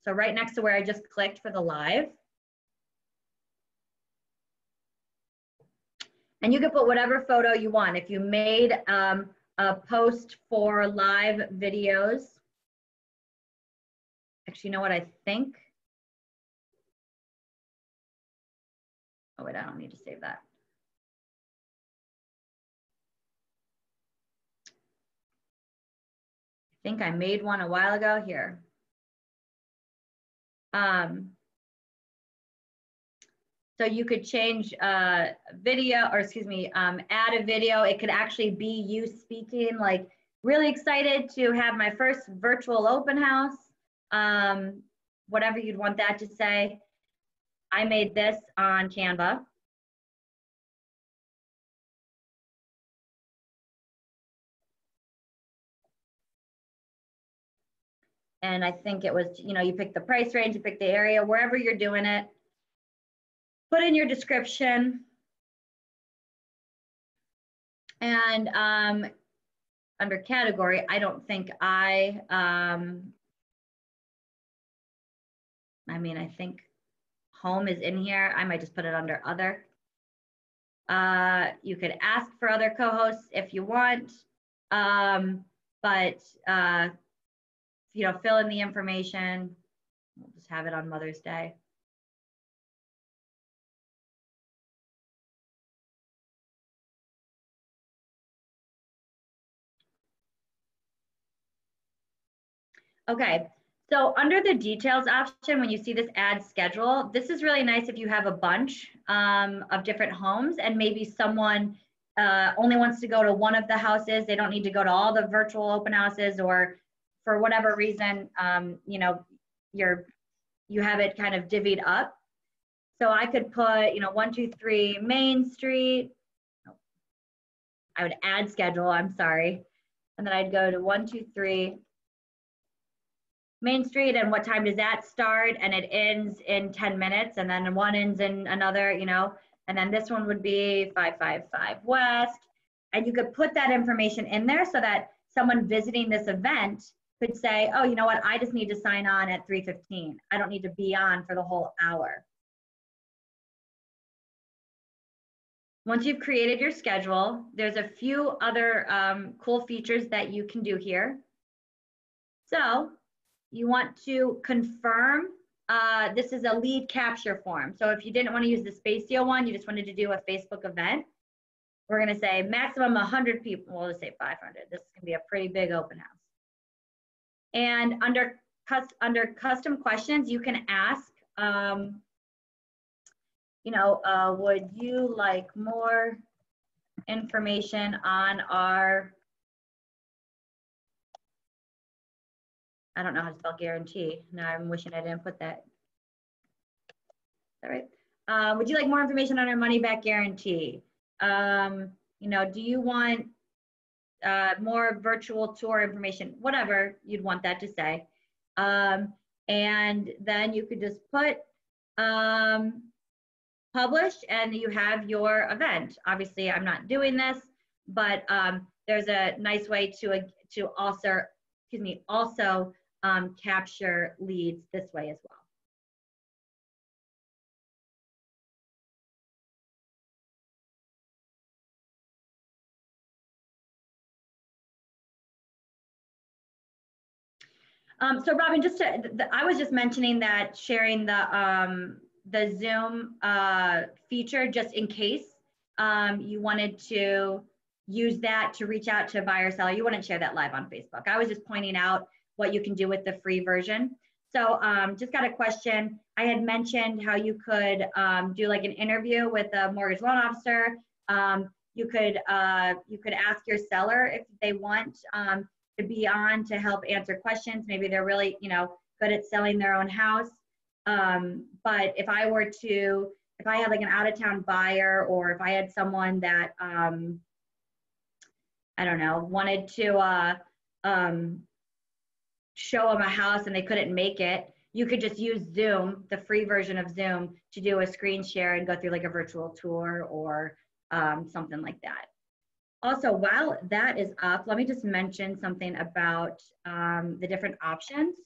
So right next to where I just clicked for the live. And you can put whatever photo you want. If you made a post for live videos, actually, you know what I think? Oh wait, I don't need to save that. I think I made one a while ago here. So you could change video, or excuse me, add a video. It could actually be you speaking, like really excited to have my first virtual open house, whatever you'd want that to say. I made this on Canva. And I think it was, you pick the price range, you pick the area, wherever you're doing it. Put in your description. And under category, I don't think I think home is in here. I might just put it under other. You could ask for other co-hosts if you want, but fill in the information. We'll just have it on Mother's Day. Okay, so under the details option, when you see this add schedule, this is really nice if you have a bunch of different homes and maybe someone only wants to go to one of the houses. They don't need to go to all the virtual open houses, or for whatever reason, you have it kind of divvied up. So I could put, 123 Main Street. I would add schedule, I'm sorry. And then I'd go to 123 Main Street, and what time does that start? And it ends in 10 minutes, and then one ends in another, and then this one would be 555 West. And you could put that information in there so that someone visiting this event could say, oh, you know what, I just need to sign on at 3:15. I don't need to be on for the whole hour. Once you've created your schedule, there's a few other cool features that you can do here. So you want to confirm, this is a lead capture form. So if you didn't want to use the Spatio one, you just wanted to do a Facebook event, we're going to say maximum 100 people. We'll just say 500. This can be a pretty big open house. And under custom questions, you can ask, would you like more information on our, I don't know how to spell guarantee. Now I'm wishing I didn't put that. All right. Would you like more information on our money back guarantee? Do you want more virtual tour information? Whatever you'd want that to say. And then you could just put published and you have your event. Obviously, I'm not doing this, but there's a nice way to also capture leads this way as well. So Robin, I was just mentioning that sharing the Zoom feature just in case you wanted to use that to reach out to a buyer or seller. You wouldn't share that live on Facebook. I was just pointing out what you can do with the free version. So just got a question. I had mentioned how you could do like an interview with a mortgage loan officer. You could ask your seller if they want to be on to help answer questions. Maybe they're really, good at selling their own house. But if I had like an out-of-town buyer, or if I had someone that, I don't know, wanted to show them a house and they couldn't make it, you could just use Zoom, the free version of Zoom, to do a screen share and go through like a virtual tour or something like that. Also, while that is up, let me just mention something about the different options.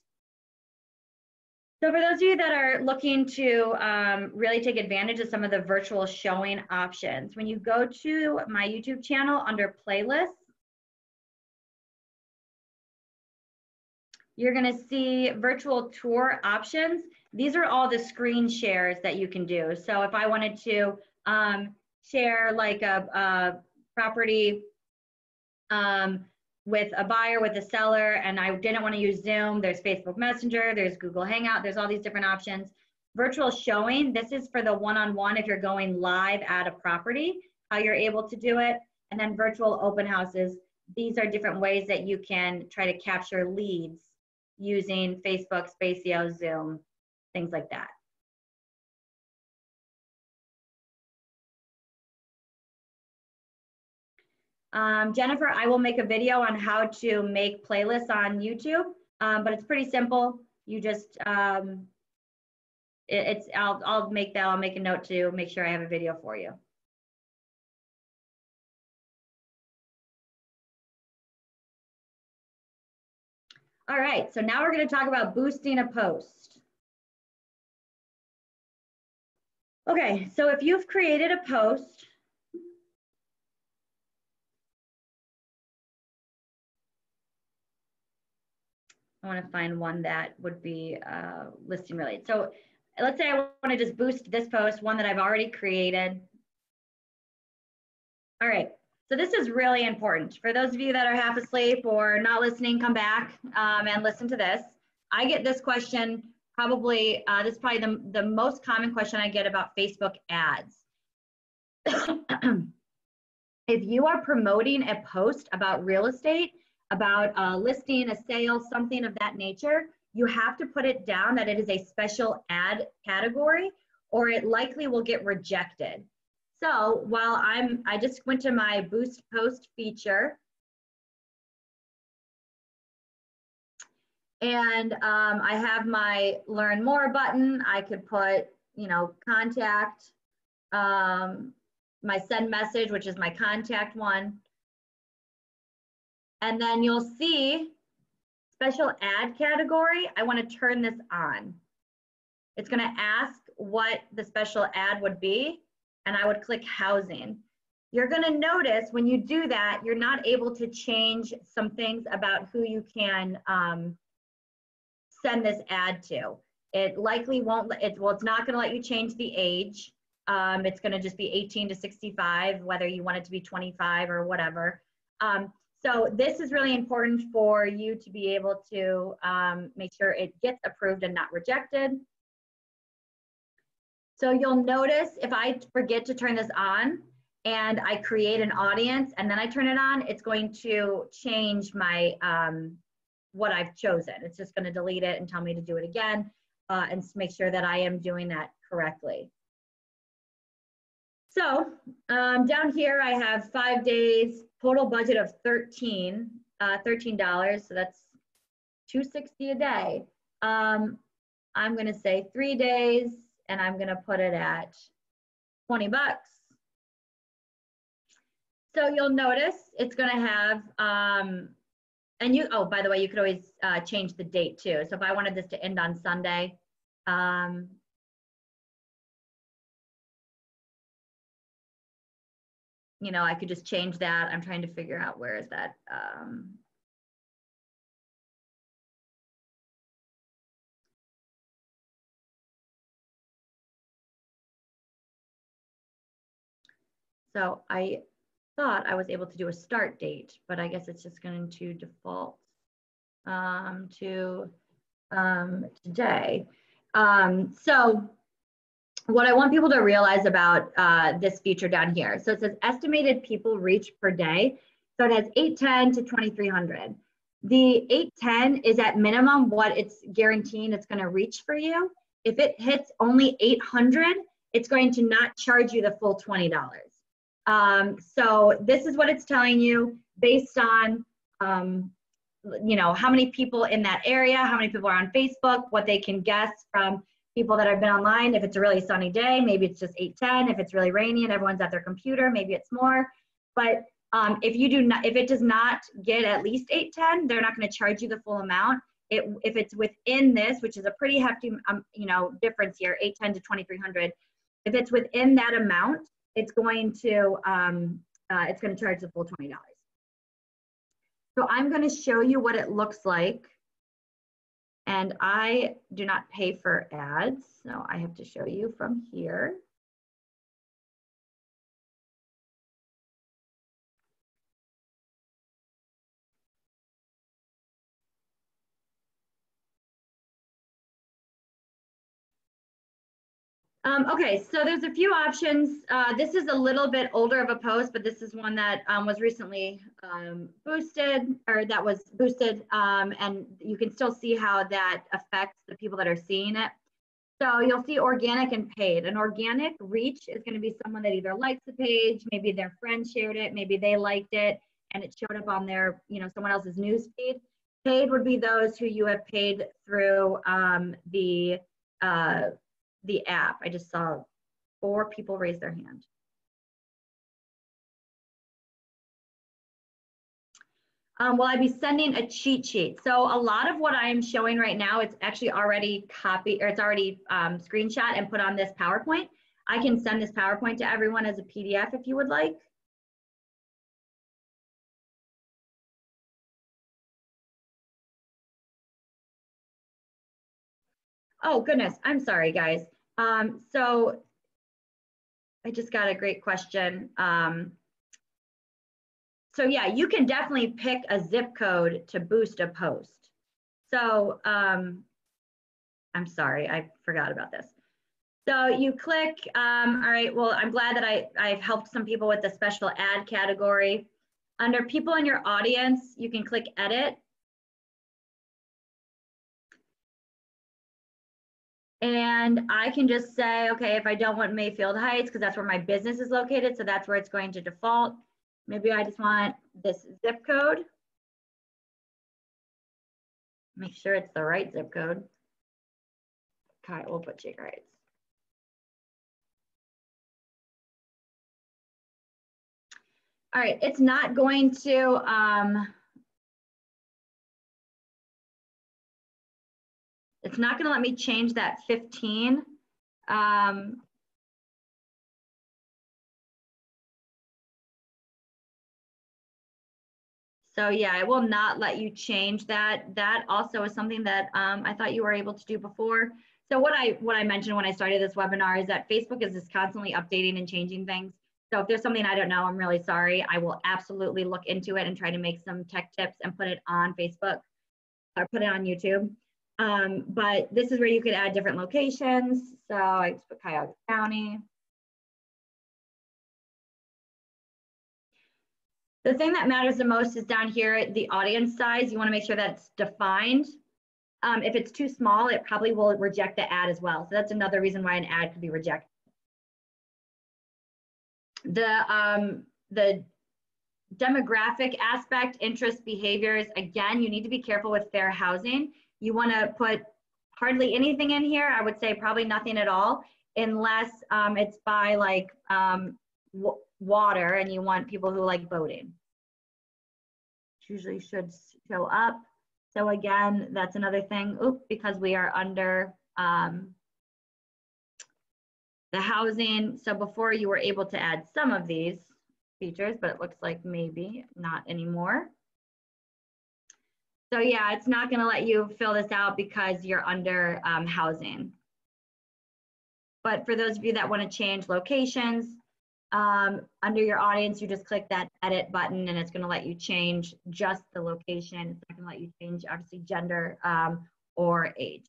So for those of you that are looking to really take advantage of some of the virtual showing options, when you go to my YouTube channel under playlists, you're gonna see virtual tour options. These are all the screen shares that you can do. So if I wanted to share like a property with a buyer, with a seller, and I didn't want to use Zoom, there's Facebook Messenger, there's Google Hangout, there's all these different options. Virtual showing, this is for the one-on-one if you're going live at a property, how you're able to do it. And then virtual open houses, these are different ways that you can try to capture leads using Facebook, Spatio, Zoom, things like that. Jennifer, I will make a video on how to make playlists on YouTube, but it's pretty simple. You just, I'll make a note to make sure I have a video for you. All right, so now we're going to talk about boosting a post. Okay, so if you've created a post, I want to find one that would be listing related. So let's say I want to just boost this post, one that I've already created. All right, so this is really important. For those of you that are half asleep or not listening, come back and listen to this. I get this question probably, this is probably the most common question I get about Facebook ads. If you are promoting a post about real estate, about a listing, a sale, something of that nature, you have to put it down that it is a special ad category, or it likely will get rejected. So while I just went to my boost post feature, and I have my learn more button. I could put, contact, my send message, which is my contact one. And then you'll see special ad category. I want to turn this on. It's going to ask what the special ad would be, and I would click housing. You're going to notice when you do that, you're not able to change some things about who you can send this ad to. It likely won't, it's not going to let you change the age. It's going to just be 18 to 65, whether you want it to be 25 or whatever. So this is really important for you to be able to make sure it gets approved and not rejected. So you'll notice if I forget to turn this on and I create an audience and then I turn it on, it's going to change my what I've chosen. It's just going to delete it and tell me to do it again and make sure that I am doing that correctly. So down here I have 5 days, total budget of $13. So that's $260 a day. I'm going to say 3 days and I'm going to put it at 20 bucks. So you'll notice it's going to have, and you, oh, by the way, you could always change the date too. So if I wanted this to end on Sunday, you know, I could just change that. I'm trying to figure out where is that. So I thought I was able to do a start date, but I guess it's just going to default to today. So what I want people to realize about this feature down here. So it says estimated people reach per day. So it has 810 to 2,300. The 810 is at minimum what it's guaranteeing it's going to reach for you. If it hits only 800, it's going to not charge you the full $20. So this is what it's telling you based on, you know, how many people in that area, how many people are on Facebook, what they can guess from people that have been online. If it's a really sunny day, maybe it's just 810. If it's really rainy and everyone's at their computer, maybe it's more. But if it does not get at least 810, they're not going to charge you the full amount. If it's within this, which is a pretty hefty, you know, difference here, 810 to 2,300. If it's within that amount, it's going to charge the full $20. So I'm going to show you what it looks like. And I do not pay for ads, so I have to show you from here. Okay, so there's a few options. This is a little bit older of a post, but this is one that was recently boosted, and you can still see how that affects the people that are seeing it. So you'll see organic and paid. An organic reach is going to be someone that either likes the page, maybe their friend shared it, maybe they liked it, and it showed up on their, you know, someone else's newsfeed. Paid would be those who you have paid through the app. I just saw 4 people raise their hand. Will I be sending a cheat sheet? So a lot of what I am showing right now, it's actually already copied, or it's already screenshot and put on this PowerPoint. I can send this PowerPoint to everyone as a PDF if you would like. Oh goodness, I'm sorry guys. So I just got a great question. So yeah, you can definitely pick a zip code to boost a post. So I'm sorry, I forgot about this. So you click, all right, well, I'm glad that I've helped some people with the special ad category. Under people in your audience, you can click edit. And I can just say, okay, if I don't want Mayfield Heights, because that's where my business is located, so that's where it's going to default. Maybe I just want this zip code. Make sure it's the right zip code. Okay, we'll put Shaker Heights. All right, it's not going to, it's not going to let me change that 15. So yeah, it will not let you change that. That also is something that I thought you were able to do before. So what I mentioned when I started this webinar is that Facebook is just constantly updating and changing things. So if there's something I don't know, I'm really sorry. I will absolutely look into it and try to make some tech tips and put it on Facebook or put it on YouTube. But this is where you could add different locations. So I just put Cuyahoga County. The thing that matters the most is down here, the audience size. You want to make sure that's defined. If it's too small, it probably will reject the ad as well. So that's another reason why an ad could be rejected. The demographic aspect, interest, behaviors, again, you need to be careful with fair housing. You want to put hardly anything in here. I would say probably nothing at all, unless it's by like water and you want people who like boating. Usually should show up. So again, that's another thing. Oops, because we are under the housing. So before you were able to add some of these features, but it looks like maybe not anymore. So yeah, it's not going to let you fill this out because you're under housing. But for those of you that want to change locations, under your audience, you just click that edit button and it's going to let you change just the location. It's not going to let you change, obviously, gender or age.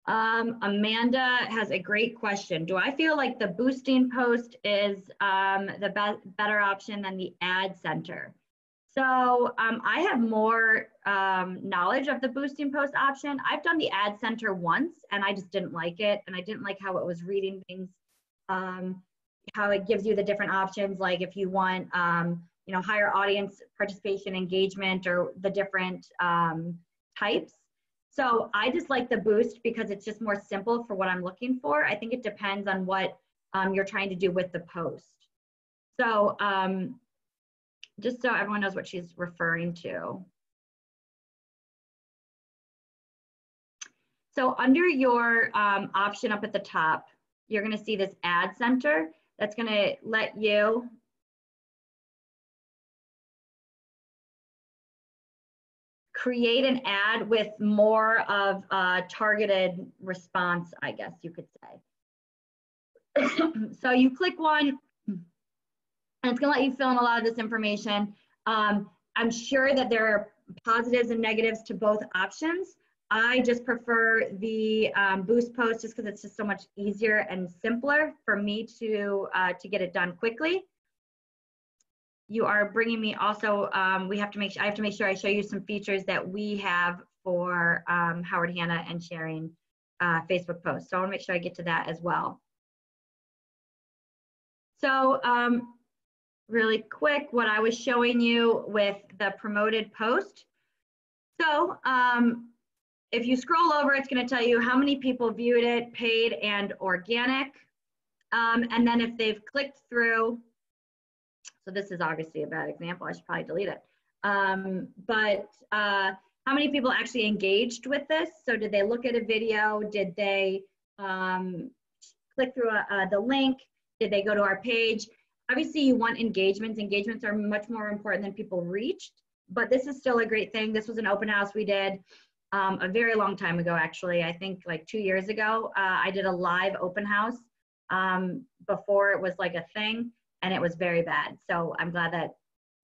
Amanda has a great question. Do I feel like the boosting post is the better option than the ad center? So I have more knowledge of the boosting post option. I've done the ad center once and I just didn't like it. And I didn't like how it was reading things, how it gives you the different options. Like if you want, you know, higher audience participation, engagement, or the different types. So I just like the boost because it's just more simple for what I'm looking for. I think it depends on what you're trying to do with the post. So just so everyone knows what she's referring to. So under your option up at the top, you're going to see this ad center that's going to let you create an ad with more of a targeted response, I guess you could say. So you click one, and it's going to let you fill in a lot of this information. I'm sure that there are positives and negatives to both options. I just prefer the boost post just because it's just so much easier and simpler for me to get it done quickly. You are bringing me also, I have to make sure I show you some features that we have for Howard Hanna and sharing Facebook posts. So I want to make sure I get to that as well. So really quick, what I was showing you with the promoted post. So if you scroll over, it's going to tell you how many people viewed it, paid and organic. And then if they've clicked through, so this is obviously a bad example, I should probably delete it. But how many people actually engaged with this? So did they look at a video? Did they click through the link? Did they go to our page? Obviously you want engagements. Engagements are much more important than people reached, but this is still a great thing. This was an open house we did a very long time ago, actually. I think like 2 years ago, I did a live open house before it was like a thing. And it was very bad. So I'm glad that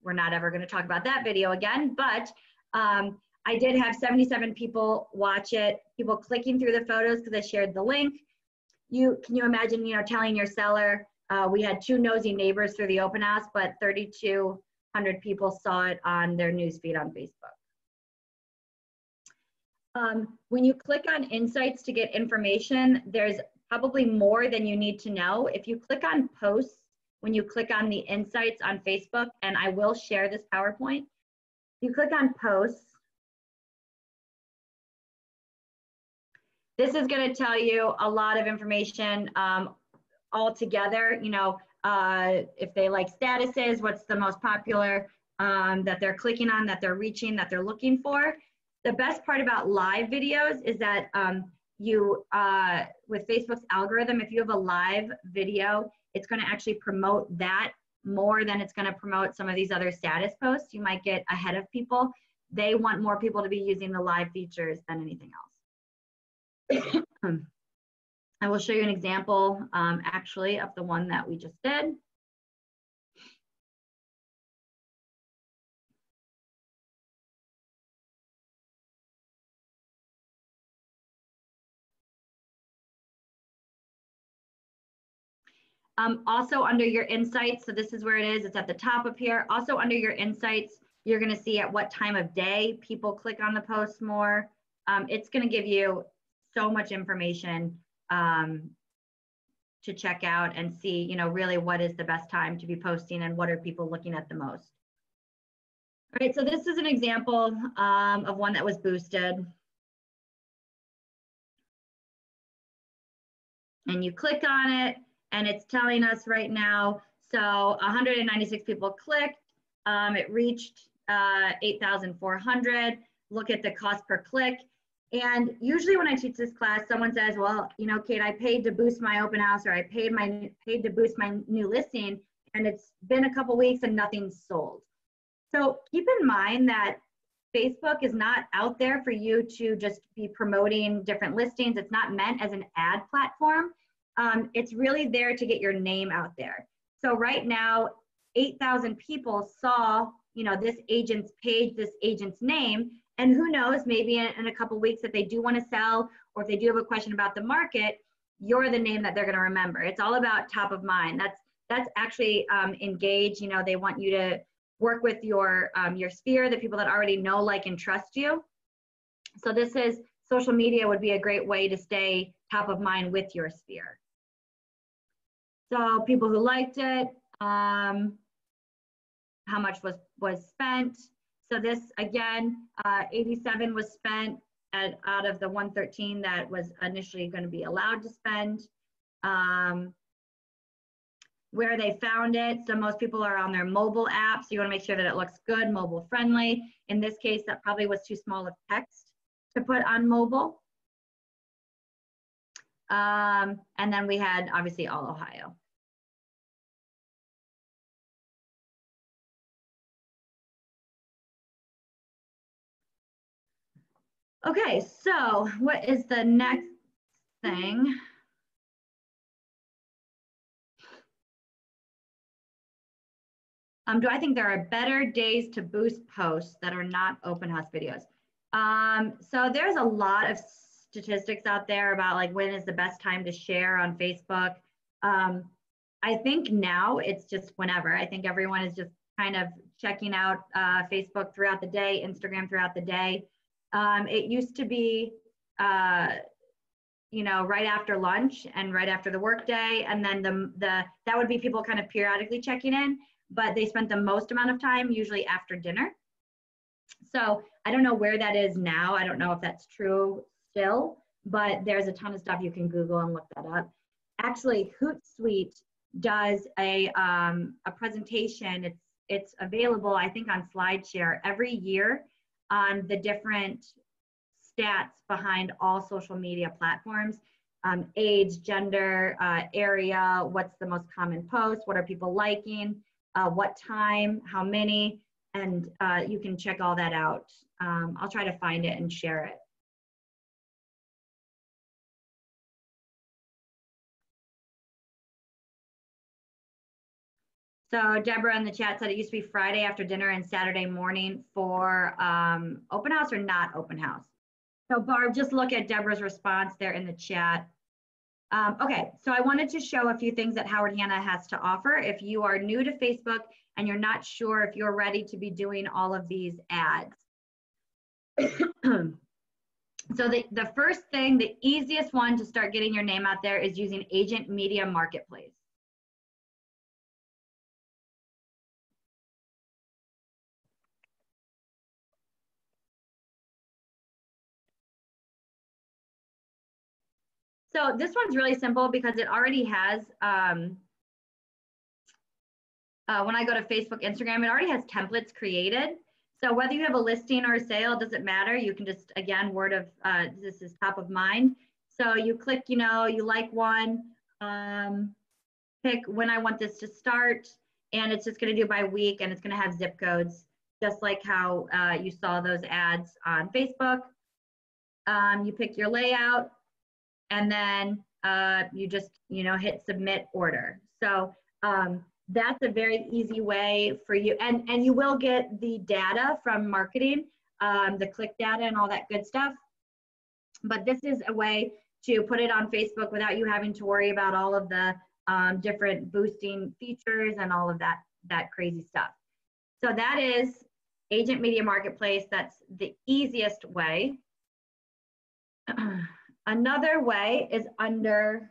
we're not ever going to talk about that video again. But I did have 77 people watch it, people clicking through the photos because I shared the link. Can you imagine, you know, telling your seller, we had 2 nosy neighbors through the open house, but 3,200 people saw it on their newsfeed on Facebook. When you click on insights to get information, there's probably more than you need to know. If you click on posts, when you click on the insights on Facebook, and I will share this PowerPoint, you click on posts. This is going to tell you a lot of information all together. You know, if they like statuses, what's the most popular that they're clicking on, that they're reaching, that they're looking for. The best part about live videos is that you, with Facebook's algorithm, if you have a live video, it's going to actually promote that more than it's going to promote some of these other status posts. You might get ahead of people. They want more people to be using the live features than anything else. I will show you an example actually of the one that we just did. Also under your insights, so this is where it is, it's at the top up here. Also under your insights, you're gonna see at what time of day people click on the post more. It's gonna give you so much information to check out and see, you know, really what is the best time to be posting and what are people looking at the most. All right, so this is an example of one that was boosted. And you click on it, and it's telling us right now, so 196 people clicked. It reached 8,400. Look at the cost per click. And usually when I teach this class, someone says, well, you know, Kate, I paid to boost my open house, or I paid to boost my new listing, and it's been a couple weeks and nothing's sold. So keep in mind that Facebook is not out there for you to just be promoting different listings. It's not meant as an ad platform. It's really there to get your name out there. So right now, 8,000 people saw, you know, this agent's page, this agent's name, and who knows, maybe in a couple weeks, if they do want to sell, or if they do have a question about the market, you're the name that they're going to remember. It's all about top of mind. That's actually engage. You know, they want you to work with your sphere, the people that already know, like, and trust you. So this is, social media would be a great way to stay top of mind with your sphere. So people who liked it, how much was spent. So this, again, 87 was spent out of the 113 that was initially going to be allowed to spend. Where they found it, so most people are on their mobile app, so you want to make sure that it looks good, mobile friendly. In this case, that probably was too small of text to put on mobile. And then we had, obviously, all Ohio. Okay, so what is the next thing? Do I think there are better days to boost posts that are not open house videos? So there's a lot of statistics out there about, like, when is the best time to share on Facebook. I think now it's just whenever. I think everyone is just kind of checking out Facebook throughout the day, Instagram throughout the day. It used to be, you know, right after lunch and right after the workday, and then that would be people kind of periodically checking in, but they spent the most amount of time usually after dinner. So I don't know where that is now. I don't know if that's true still, but there's a ton of stuff you can Google and look that up. Actually, Hootsuite does a presentation. It's available, I think, on SlideShare every year on the different stats behind all social media platforms, age, gender, area, what's the most common post, what are people liking, what time, how many, and you can check all that out. I'll try to find it and share it. So Deborah in the chat said it used to be Friday after dinner and Saturday morning for open house or not open house. So Barb, just look at Deborah's response there in the chat. Okay, so I wanted to show a few things that Howard Hanna has to offer. If you are new to Facebook and you're not sure if you're ready to be doing all of these ads. So the first thing, the easiest one to start getting your name out there is using Agent Media Marketplace. So this one's really simple because it already has, when I go to Facebook, Instagram, it already has templates created. So whether you have a listing or a sale, doesn't matter. You can just, again, this is top of mind. So you click, you know, you like one, pick when I want this to start, and it's just going to do by week, and it's going to have zip codes, just like how you saw those ads on Facebook. You pick your layout, and then you just, you know, hit submit order. So that's a very easy way for you, and you will get the data from marketing, the click data and all that good stuff. But this is a way to put it on Facebook without you having to worry about all of the different boosting features and all of that crazy stuff. So that is Agent Media Marketplace. That's the easiest way. Another way is under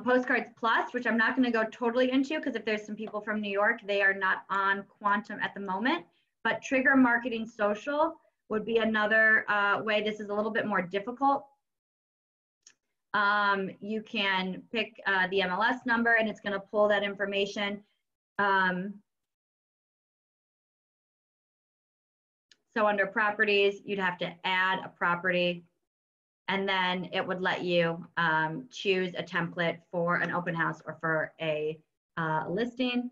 Postcards Plus, which I'm not going to go totally into because if there's some people from New York, they are not on Quantum at the moment. But Trigger Marketing Social would be another way. This is a little bit more difficult. You can pick the MLS number, and it's going to pull that information. So under properties, you'd have to add a property, and then it would let you choose a template for an open house or for a listing.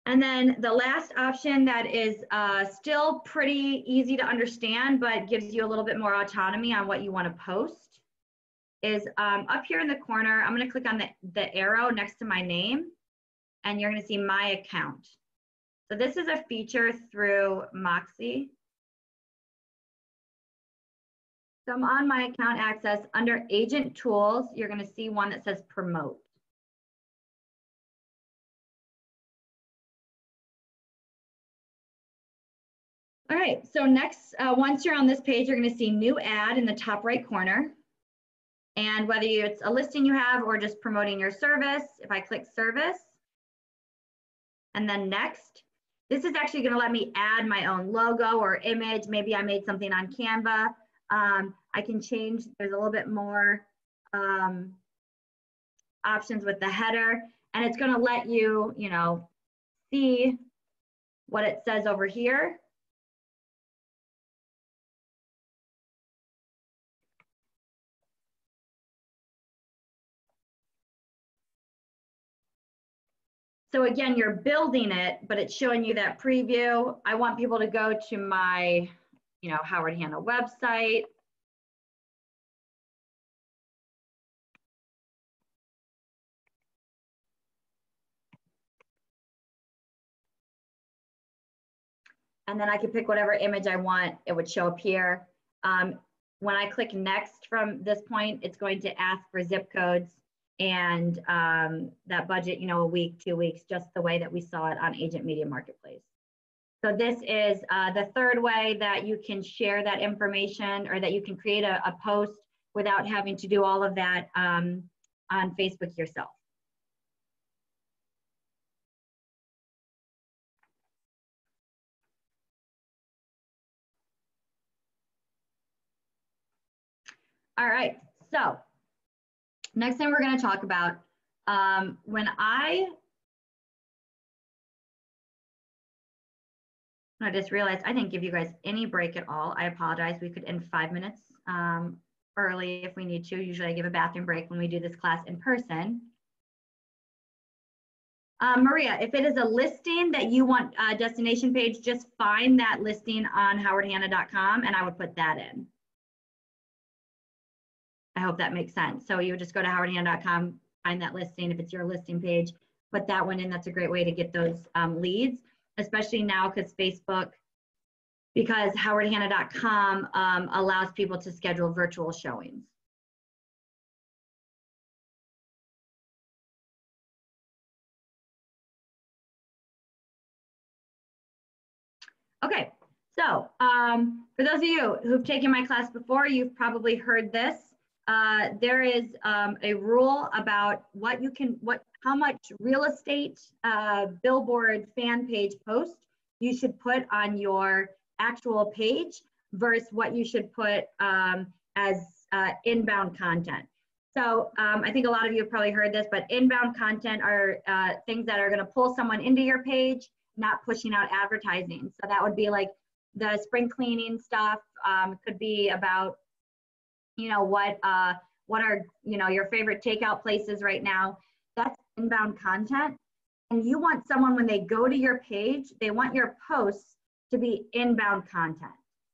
And then the last option that is still pretty easy to understand, but gives you a little bit more autonomy on what you want to post is up here in the corner. I'm going to click on the arrow next to my name, and you're going to see my account. So this is a feature through Moxie. So I'm on my account access. Under agent tools, you're going to see one that says promote. All right, so next, once you're on this page, you're going to see new ad in the top right corner. And whether it's a listing you have or just promoting your service, if I click service and then next, this is actually going to let me add my own logo or image. Maybe I made something on Canva. I can change, there's a little bit more options with the header, and it's going to let you, you know, see what it says over here. So again, you're building it, but it's showing you that preview. I want people to go to my, you know, Howard Hanna website. And then I can pick whatever image I want. It would show up here. When I click next from this point, it's going to ask for zip codes and that budget, you know, a week, 2 weeks, just the way that we saw it on Agent Media Marketplace. So this is the third way that you can share that information, or that you can create a post without having to do all of that on Facebook yourself. All right, so next thing we're going to talk about, when I just realized I didn't give you guys any break at all. I apologize. We could end 5 minutes early if we need to. Usually I give a bathroom break when we do this class in person. Maria, if it is a listing that you want a destination page, just find that listing on howardhanna.com and I would put that in. I hope that makes sense. So you would just go to howardhanna.com, find that listing. If it's your listing page, put that one in. That's a great way to get those leads, especially now because howardhanna.com allows people to schedule virtual showings. Okay, so for those of you who've taken my class before, you've probably heard this. There is a rule about how much real estate billboard fan page post you should put on your actual page versus what you should put as inbound content. So I think a lot of you have probably heard this, but inbound content are things that are going to pull someone into your page, not pushing out advertising. So that would be like the spring cleaning stuff. Could be about, what are, your favorite takeout places right now. That's inbound content. And you want someone, when they go to your page, they want your posts to be inbound content.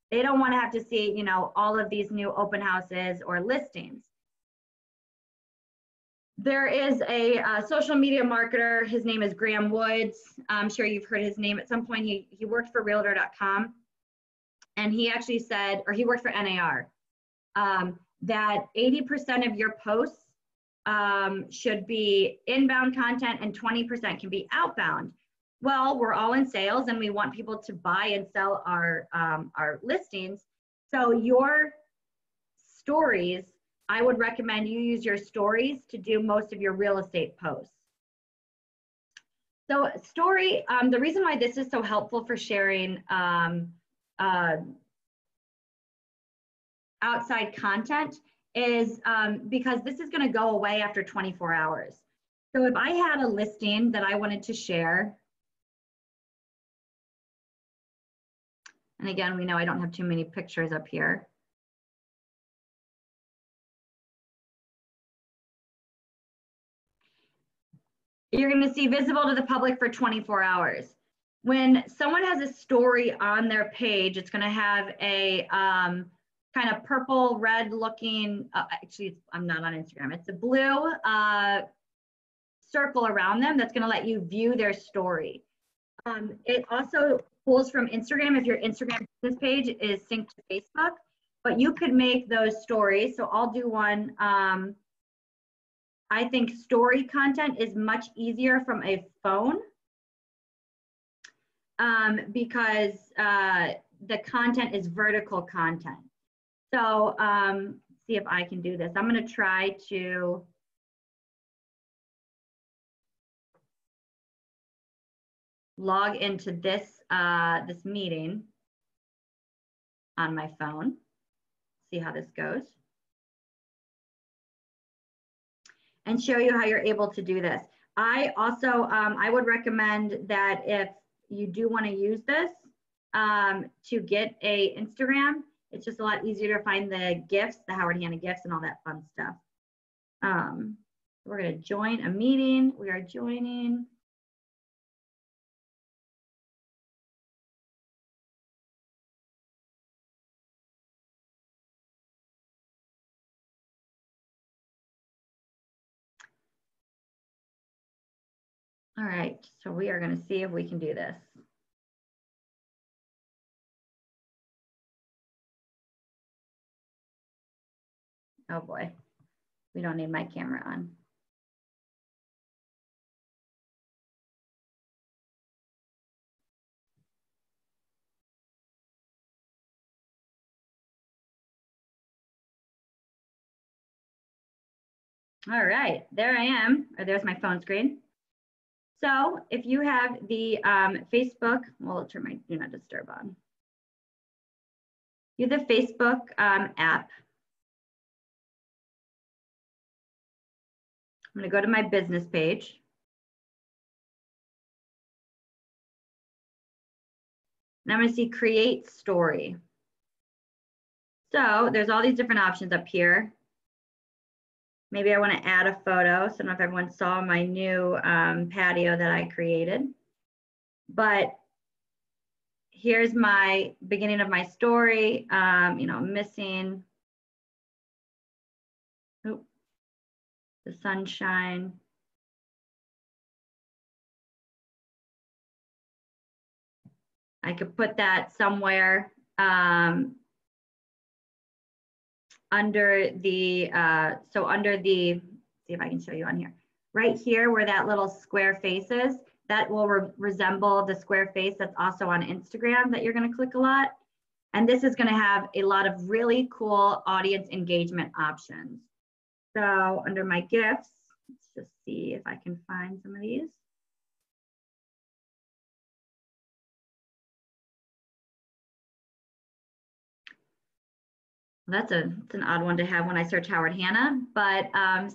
They don't want to have to see, all of these new open houses or listings. There is a social media marketer. His name is Graham Woods. I'm sure you've heard his name at some point. He worked for Realtor.com. And he actually said, or he worked for NAR, that 80% of your posts should be inbound content and 20% can be outbound. Well, we're all in sales and we want people to buy and sell our listings. So your stories, I would recommend you use your stories to do most of your real estate posts. So story, the reason why this is so helpful for sharing outside content is because this is going to go away after 24 hours. So if I had a listing that I wanted to share, and again, we know I don't have too many pictures up here. You're going to see visible to the public for 24 hours. When someone has a story on their page, it's going to have a kind of purple, red looking, actually, I'm not on Instagram. It's a blue circle around them that's going to let you view their story. It also pulls from Instagram if your Instagram business page is synced to Facebook, but you could make those stories. So I'll do one. I think story content is much easier from a phone because the content is vertical content. So see if I can do this. I'm going to try to log into this this meeting on my phone. See how this goes. And show you how you're able to do this. I also, I would recommend that if you do want to use this to get a Instagram, it's just a lot easier to find the GIFs, the Howard Hanna GIFs and all that fun stuff. We're going to join a meeting. We are joining. All right, so we are going to see if we can do this. Oh boy, we don't need my camera on. All right, there I am, or there's my phone screen. So if you have the Facebook, well, I'll turn my do not disturb on. You have the Facebook app. I'm going to go to my business page. And I'm going to see create story. So there's all these different options up here. Maybe I want to add a photo. So I don't know if everyone saw my new patio that I created. But here's my beginning of my story. Missing the sunshine. I could put that somewhere under the, see if I can show you on here. Right here where that little square face is, that will resemble the square face that's also on Instagram that you're going to click a lot. And this is going to have a lot of really cool audience engagement options. So under my gifts, let's just see if I can find some of these. That's an odd one to have when I search Howard Hanna, but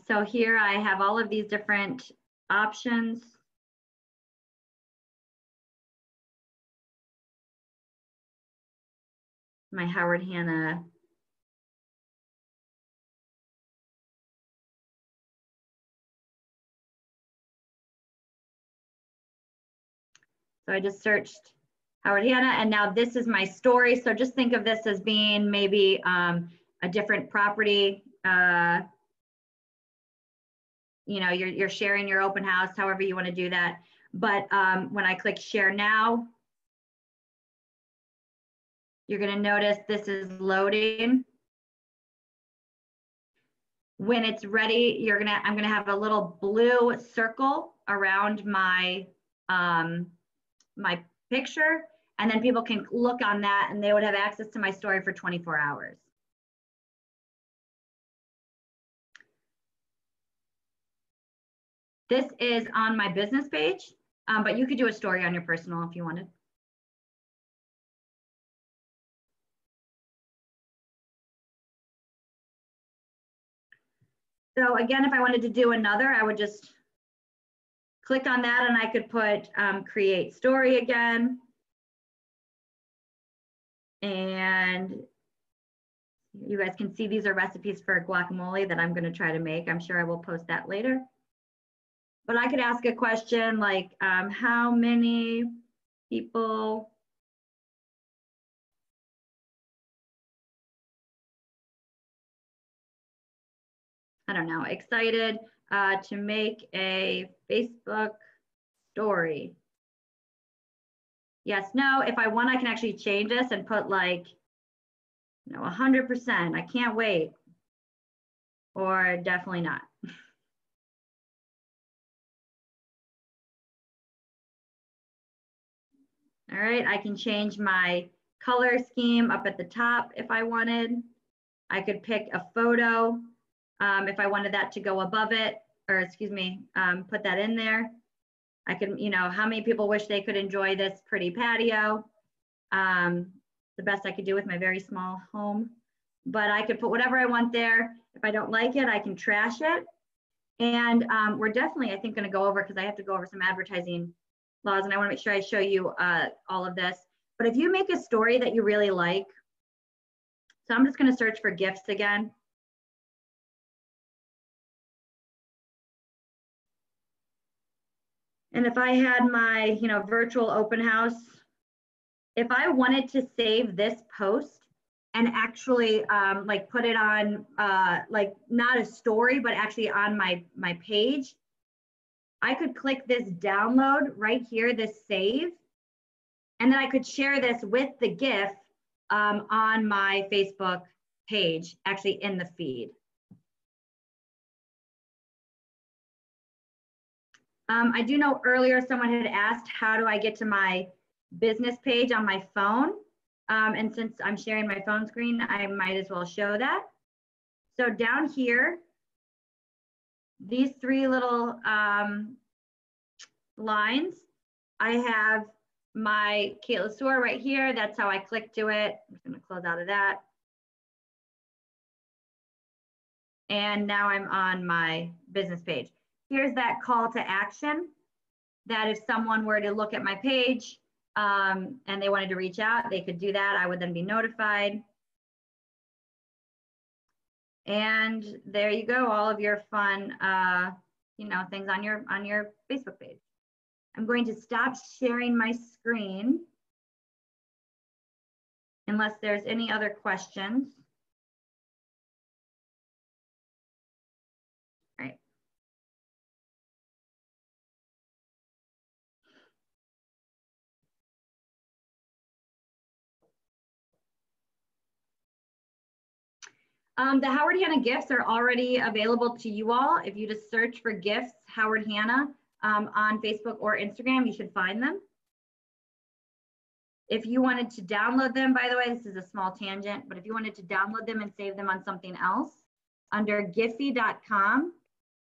so here I have all of these different options. my Howard Hanna. So I just searched Howard Hanna, and now this is my story. So just think of this as being maybe a different property. You know, you're sharing your open house, however you want to do that. But when I click share now, you're going to notice this is loading. When it's ready, I'm gonna have a little blue circle around my my picture, and then people can look on that and they would have access to my story for 24 hours. This is on my business page, but you could do a story on your personal if you wanted. So again, if I wanted to do another, I would just click on that and I could put create story again. And you guys can see these are recipes for guacamole that I'm going to try to make. I'm sure I will post that later. But I could ask a question like, how many people I don't know, excited to make a Facebook story? Yes, no. If I want, I can actually change this and put like, you know, 100%. I can't wait. Or definitely not. All right, I can change my color scheme up at the top if I wanted. I could pick a photo if I wanted that to go above it, or excuse me, put that in there. I could, you know, how many people wish they could enjoy this pretty patio? The best I could do with my very small home. But I could put whatever I want there. If I don't like it, I can trash it. And we're definitely, I think, going to go over, because I have to go over some advertising laws, and I want to make sure I show you all of this. But if you make a story that you really like, so I'm just going to search for gifts again. And if I had my, you know, virtual open house, if I wanted to save this post and actually like put it on like not a story, but actually on my page, I could click this download right here, this save, and then I could share this with the GIF on my Facebook page, actually in the feed. I do know earlier someone had asked, how do I get to my business page on my phone? And since I'm sharing my phone screen, I might as well show that. So down here, these three little lines, I have my Carousel right here. That's how I click to it. I'm just going to close out of that. And now I'm on my business page. Here's that call to action, that if someone were to look at my page and they wanted to reach out, they could do that. I would then be notified. And there you go, all of your fun, you know, things on your Facebook page. I'm going to stop sharing my screen unless there's any other questions. All right. The Howard Hanna gifts are already available to you all. If you just search for gifts Howard Hanna on Facebook or Instagram, you should find them. If you wanted to download them, by the way, this is a small tangent, but if you wanted to download them and save them on something else, under Giphy.com,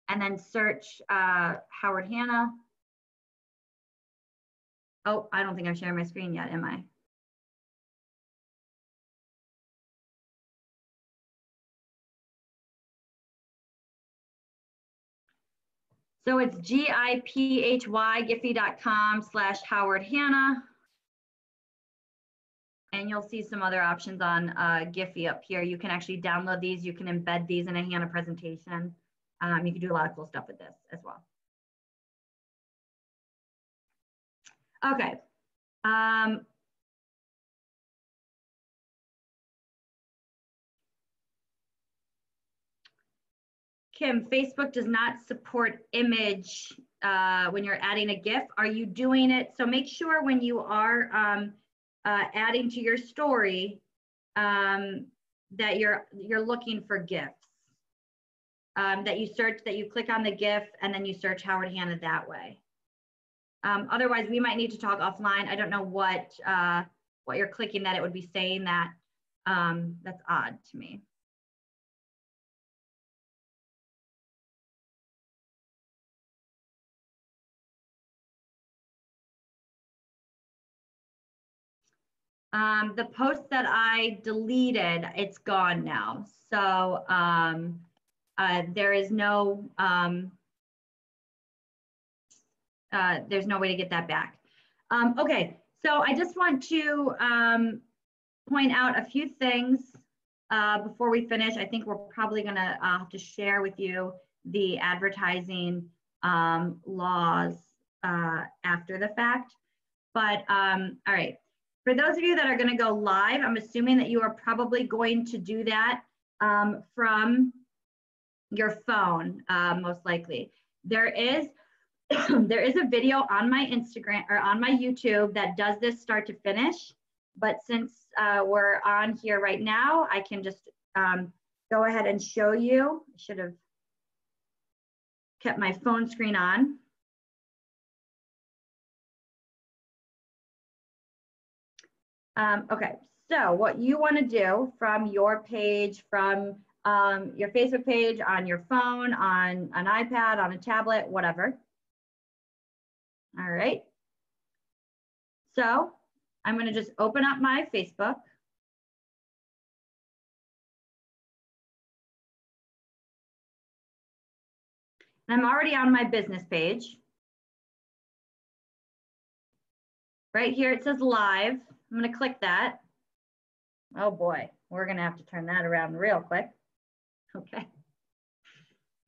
and then search Howard Hanna. Oh, I don't think I'm sharing my screen yet, am I? So it's Giphy, Giphy.com/Howard Hanna. And you'll see some other options on Giphy up here. You can actually download these. You can embed these in a HANA presentation. You can do a lot of cool stuff with this as well. Okay. Kim, Facebook does not support image when you're adding a GIF. Are you doing it? So make sure when you are adding to your story that you're looking for GIFs. That you search, that you click on the GIF and then you search Howard Hanna that way. Otherwise, we might need to talk offline. I don't know what you're clicking that it would be saying that. That's odd to me. The post that I deleted, it's gone now. So there is no, there's no way to get that back. Okay, so I just want to point out a few things before we finish. I think we're probably gonna have to share with you the advertising laws after the fact. But all right. For those of you that are going to go live, I'm assuming that you are probably going to do that from your phone, most likely. There is a video on my Instagram or on my YouTube that does this start to finish. But since we're on here right now, I can just go ahead and show you. I should have kept my phone screen on. Okay, so what you want to do from your page, from your Facebook page, on your phone, on an iPad, on a tablet, whatever. All right. So I'm going to just open up my Facebook. And I'm already on my business page. Right here, it says live. I'm going to click that. Oh boy, we're going to have to turn that around real quick. Okay.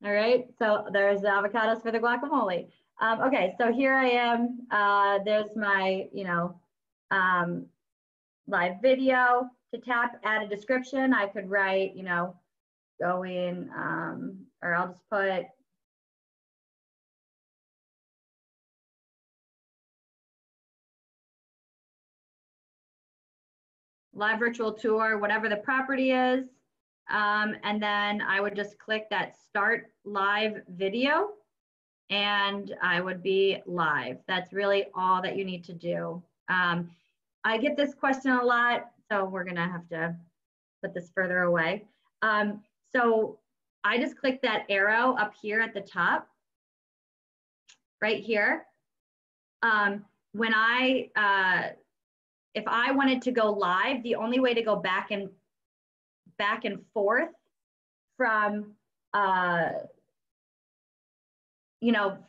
All right, so there's the avocados for the guacamole. Okay, so here I am. There's my, live video. To tap, add a description. I could write, going, or I'll just put live virtual tour, whatever the property is. And then I would just click that start live video and I would be live. That's really all that you need to do. I get this question a lot, so we're gonna have to put this further away. So I just click that arrow up here at the top, right here. When if I wanted to go live, the only way to go back and forth from,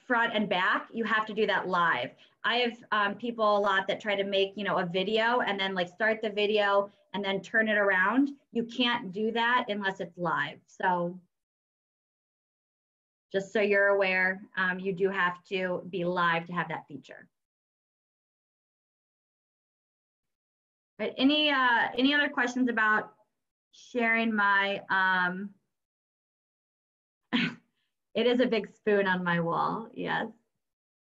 front and back, you have to do that live. I have people a lot that try to make, a video and then like start the video and then turn it around. You can't do that unless it's live. So just so you're aware, you do have to be live to have that feature. Right, any other questions about sharing my, it is a big spoon on my wall, yes.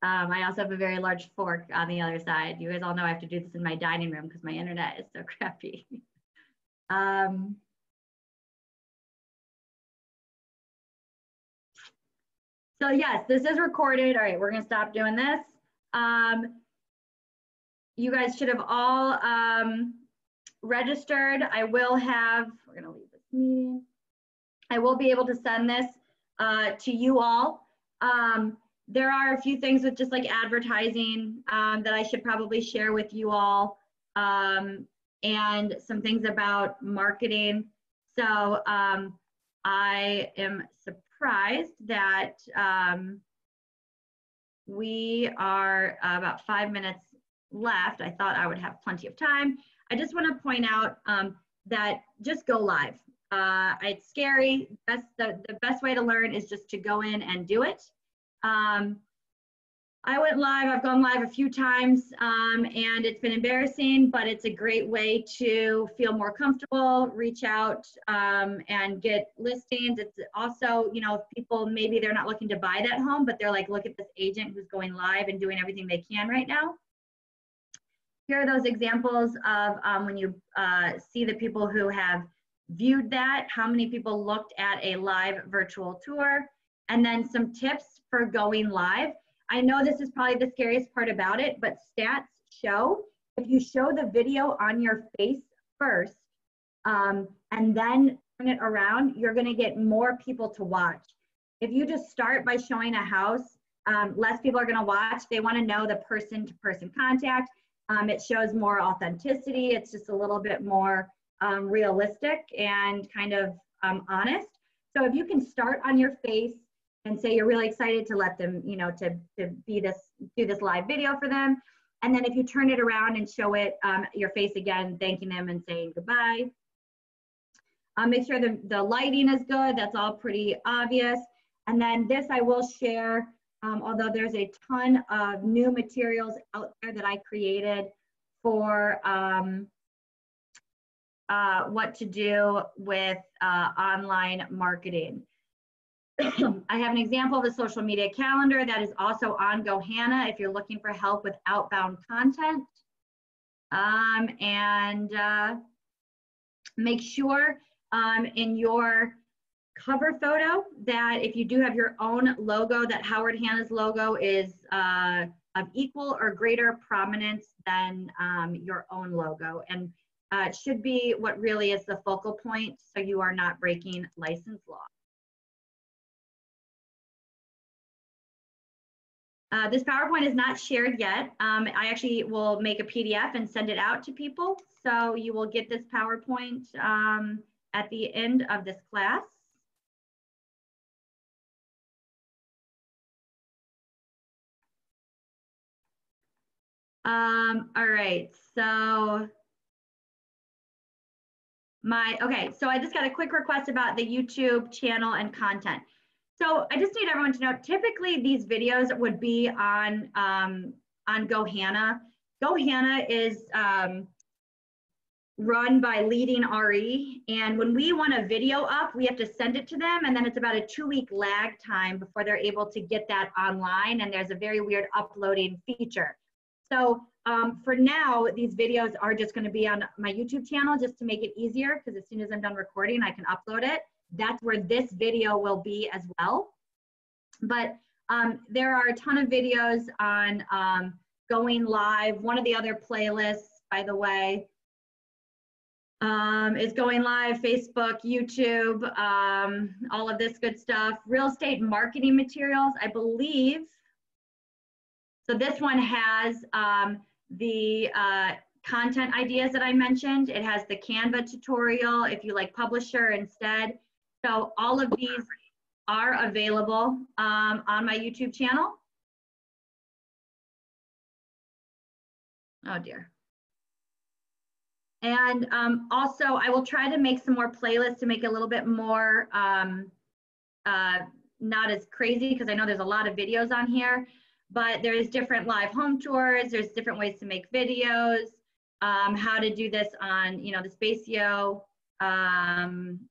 I also have a very large fork on the other side. You guys all know I have to do this in my dining room because my internet is so crappy. So yes, this is recorded. All right, we're gonna stop doing this. You guys should have all registered. I will have, we're gonna leave this meeting. I will be able to send this to you all. There are a few things with just like advertising that I should probably share with you all, and some things about marketing. So I am surprised that we are about 5 minutes left. I thought I would have plenty of time. I just want to point out that just go live. It's scary. That's the best way to learn is just to go in and do it. I went live, I've gone live a few times, and it's been embarrassing, but it's a great way to feel more comfortable, reach out and get listings. It's also, you know, if people, maybe they're not looking to buy that home, but they're like, look at this agent who's going live and doing everything they can right now. Here are those examples of when you see the people who have viewed that, how many people looked at a live virtual tour, and then some tips for going live. I know this is probably the scariest part about it, but stats show if you show the video on your face first and then turn it around, you're gonna get more people to watch. If you just start by showing a house, less people are gonna watch. They wanna know the person-to-person contact. It shows more authenticity. It's just a little bit more realistic and kind of honest. So if you can start on your face and say you're really excited to let them, you know, to do this live video for them. And then if you turn it around and show it your face again, thanking them and saying goodbye. Make sure the lighting is good. That's all pretty obvious. And then this I will share, although there's a ton of new materials out there that I created for what to do with online marketing. I have an example of a social media calendar that is also on GoHanna if you're looking for help with outbound content. Make sure in your cover photo that if you do have your own logo, that Howard Hanna's logo is of equal or greater prominence than your own logo. And it should be what really is the focal point so you are not breaking license law. This PowerPoint is not shared yet. I actually will make a PDF and send it out to people. So you will get this PowerPoint at the end of this class. All right, so so I just got a quick request about the YouTube channel and content. So I just need everyone to know, typically these videos would be on GoHanna. GoHanna is run by Leading RE, and when we want a video up, we have to send it to them, and then it's about a 2-week lag time before they're able to get that online, and there's a very weird uploading feature. So for now, these videos are just gonna be on my YouTube channel just to make it easier, because as soon as I'm done recording, I can upload it. That's where this video will be as well. But there are a ton of videos on going live. One of the other playlists, by the way, is going live, Facebook, YouTube, all of this good stuff. Real estate marketing materials, I believe. So this one has the content ideas that I mentioned. It has the Canva tutorial if you like Publisher instead. So all of these are available on my YouTube channel. Oh dear. And also I will try to make some more playlists to make it a little bit more not as crazy, because I know there's a lot of videos on here, but there's different live home tours, there's different ways to make videos, how to do this on, you know, the Spatio,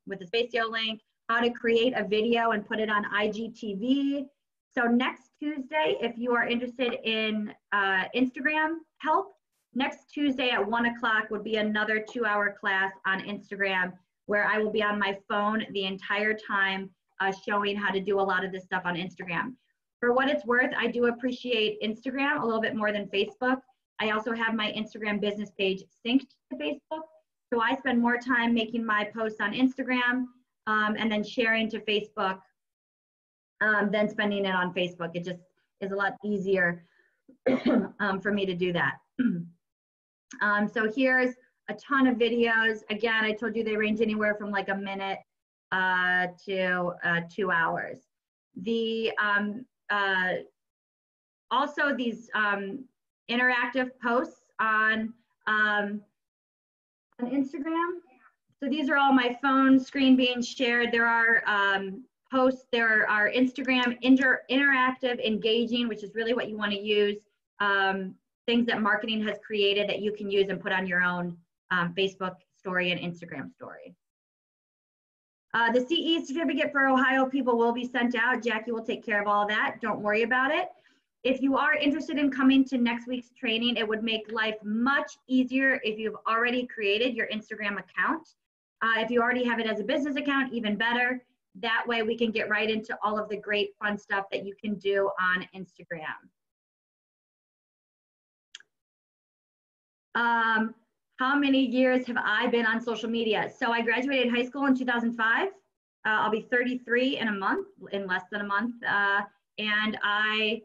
with the Spatio link, how to create a video and put it on IGTV. So next Tuesday, if you are interested in Instagram help, next Tuesday at 1 o'clock would be another 2-hour class on Instagram where I will be on my phone the entire time showing how to do a lot of this stuff on Instagram. For what it's worth, I do appreciate Instagram a little bit more than Facebook. I also have my Instagram business page synced to Facebook. So I spend more time making my posts on Instagram and then sharing to Facebook than spending it on Facebook. It just is a lot easier for me to do that. So here's a ton of videos. Again, I told you they range anywhere from like a minute to 2 hours. The also these interactive posts on On Instagram, so these are all my phone screen being shared. There are posts, there are Instagram interactive, engaging, which is really what you want to use. Things that marketing has created that you can use and put on your own Facebook story and Instagram story. The CE certificate for Ohio people will be sent out. Jackie will take care of all that. Don't worry about it. If you are interested in coming to next week's training, it would make life much easier if you've already created your Instagram account. If you already have it as a business account, even better. That way we can get right into all of the great fun stuff that you can do on Instagram. How many years have I been on social media? So I graduated high school in 2005. I'll be 33 in a month, in less than a month. And I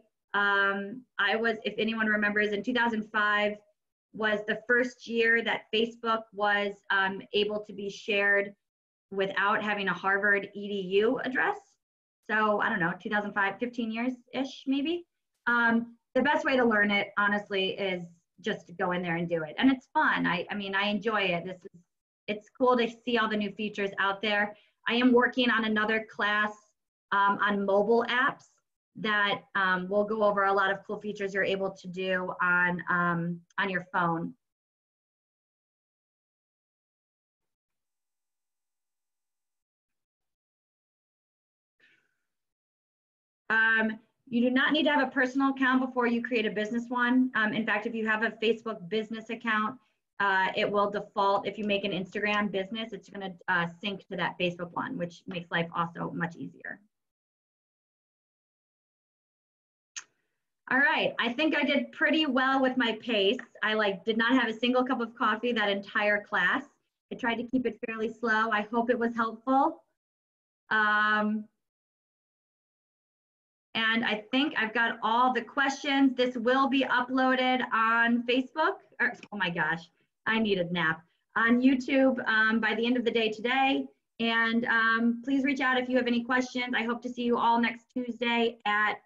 was, if anyone remembers, in 2005 was the first year that Facebook was able to be shared without having a Harvard EDU address. So I don't know, 2005, 15 years-ish maybe. The best way to learn it, honestly, is just to go in there and do it. And it's fun. I mean, I enjoy it. It's cool to see all the new features out there. I am working on another class on mobile apps that will go over a lot of cool features you're able to do on your phone. You do not need to have a personal account before you create a business one. In fact, if you have a Facebook business account, it will default. If you make an Instagram business, it's going to sync to that Facebook one, which makes life also much easier. All right, I think I did pretty well with my pace. I did not have a single cup of coffee that entire class. I tried to keep it fairly slow. I hope it was helpful. And I think I've got all the questions. This will be uploaded on Facebook. Oh my gosh, I need a nap. On YouTube by the end of the day today. And please reach out if you have any questions. I hope to see you all next Tuesday at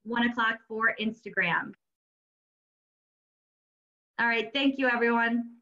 1 o'clock for Instagram. All right, thank you, everyone.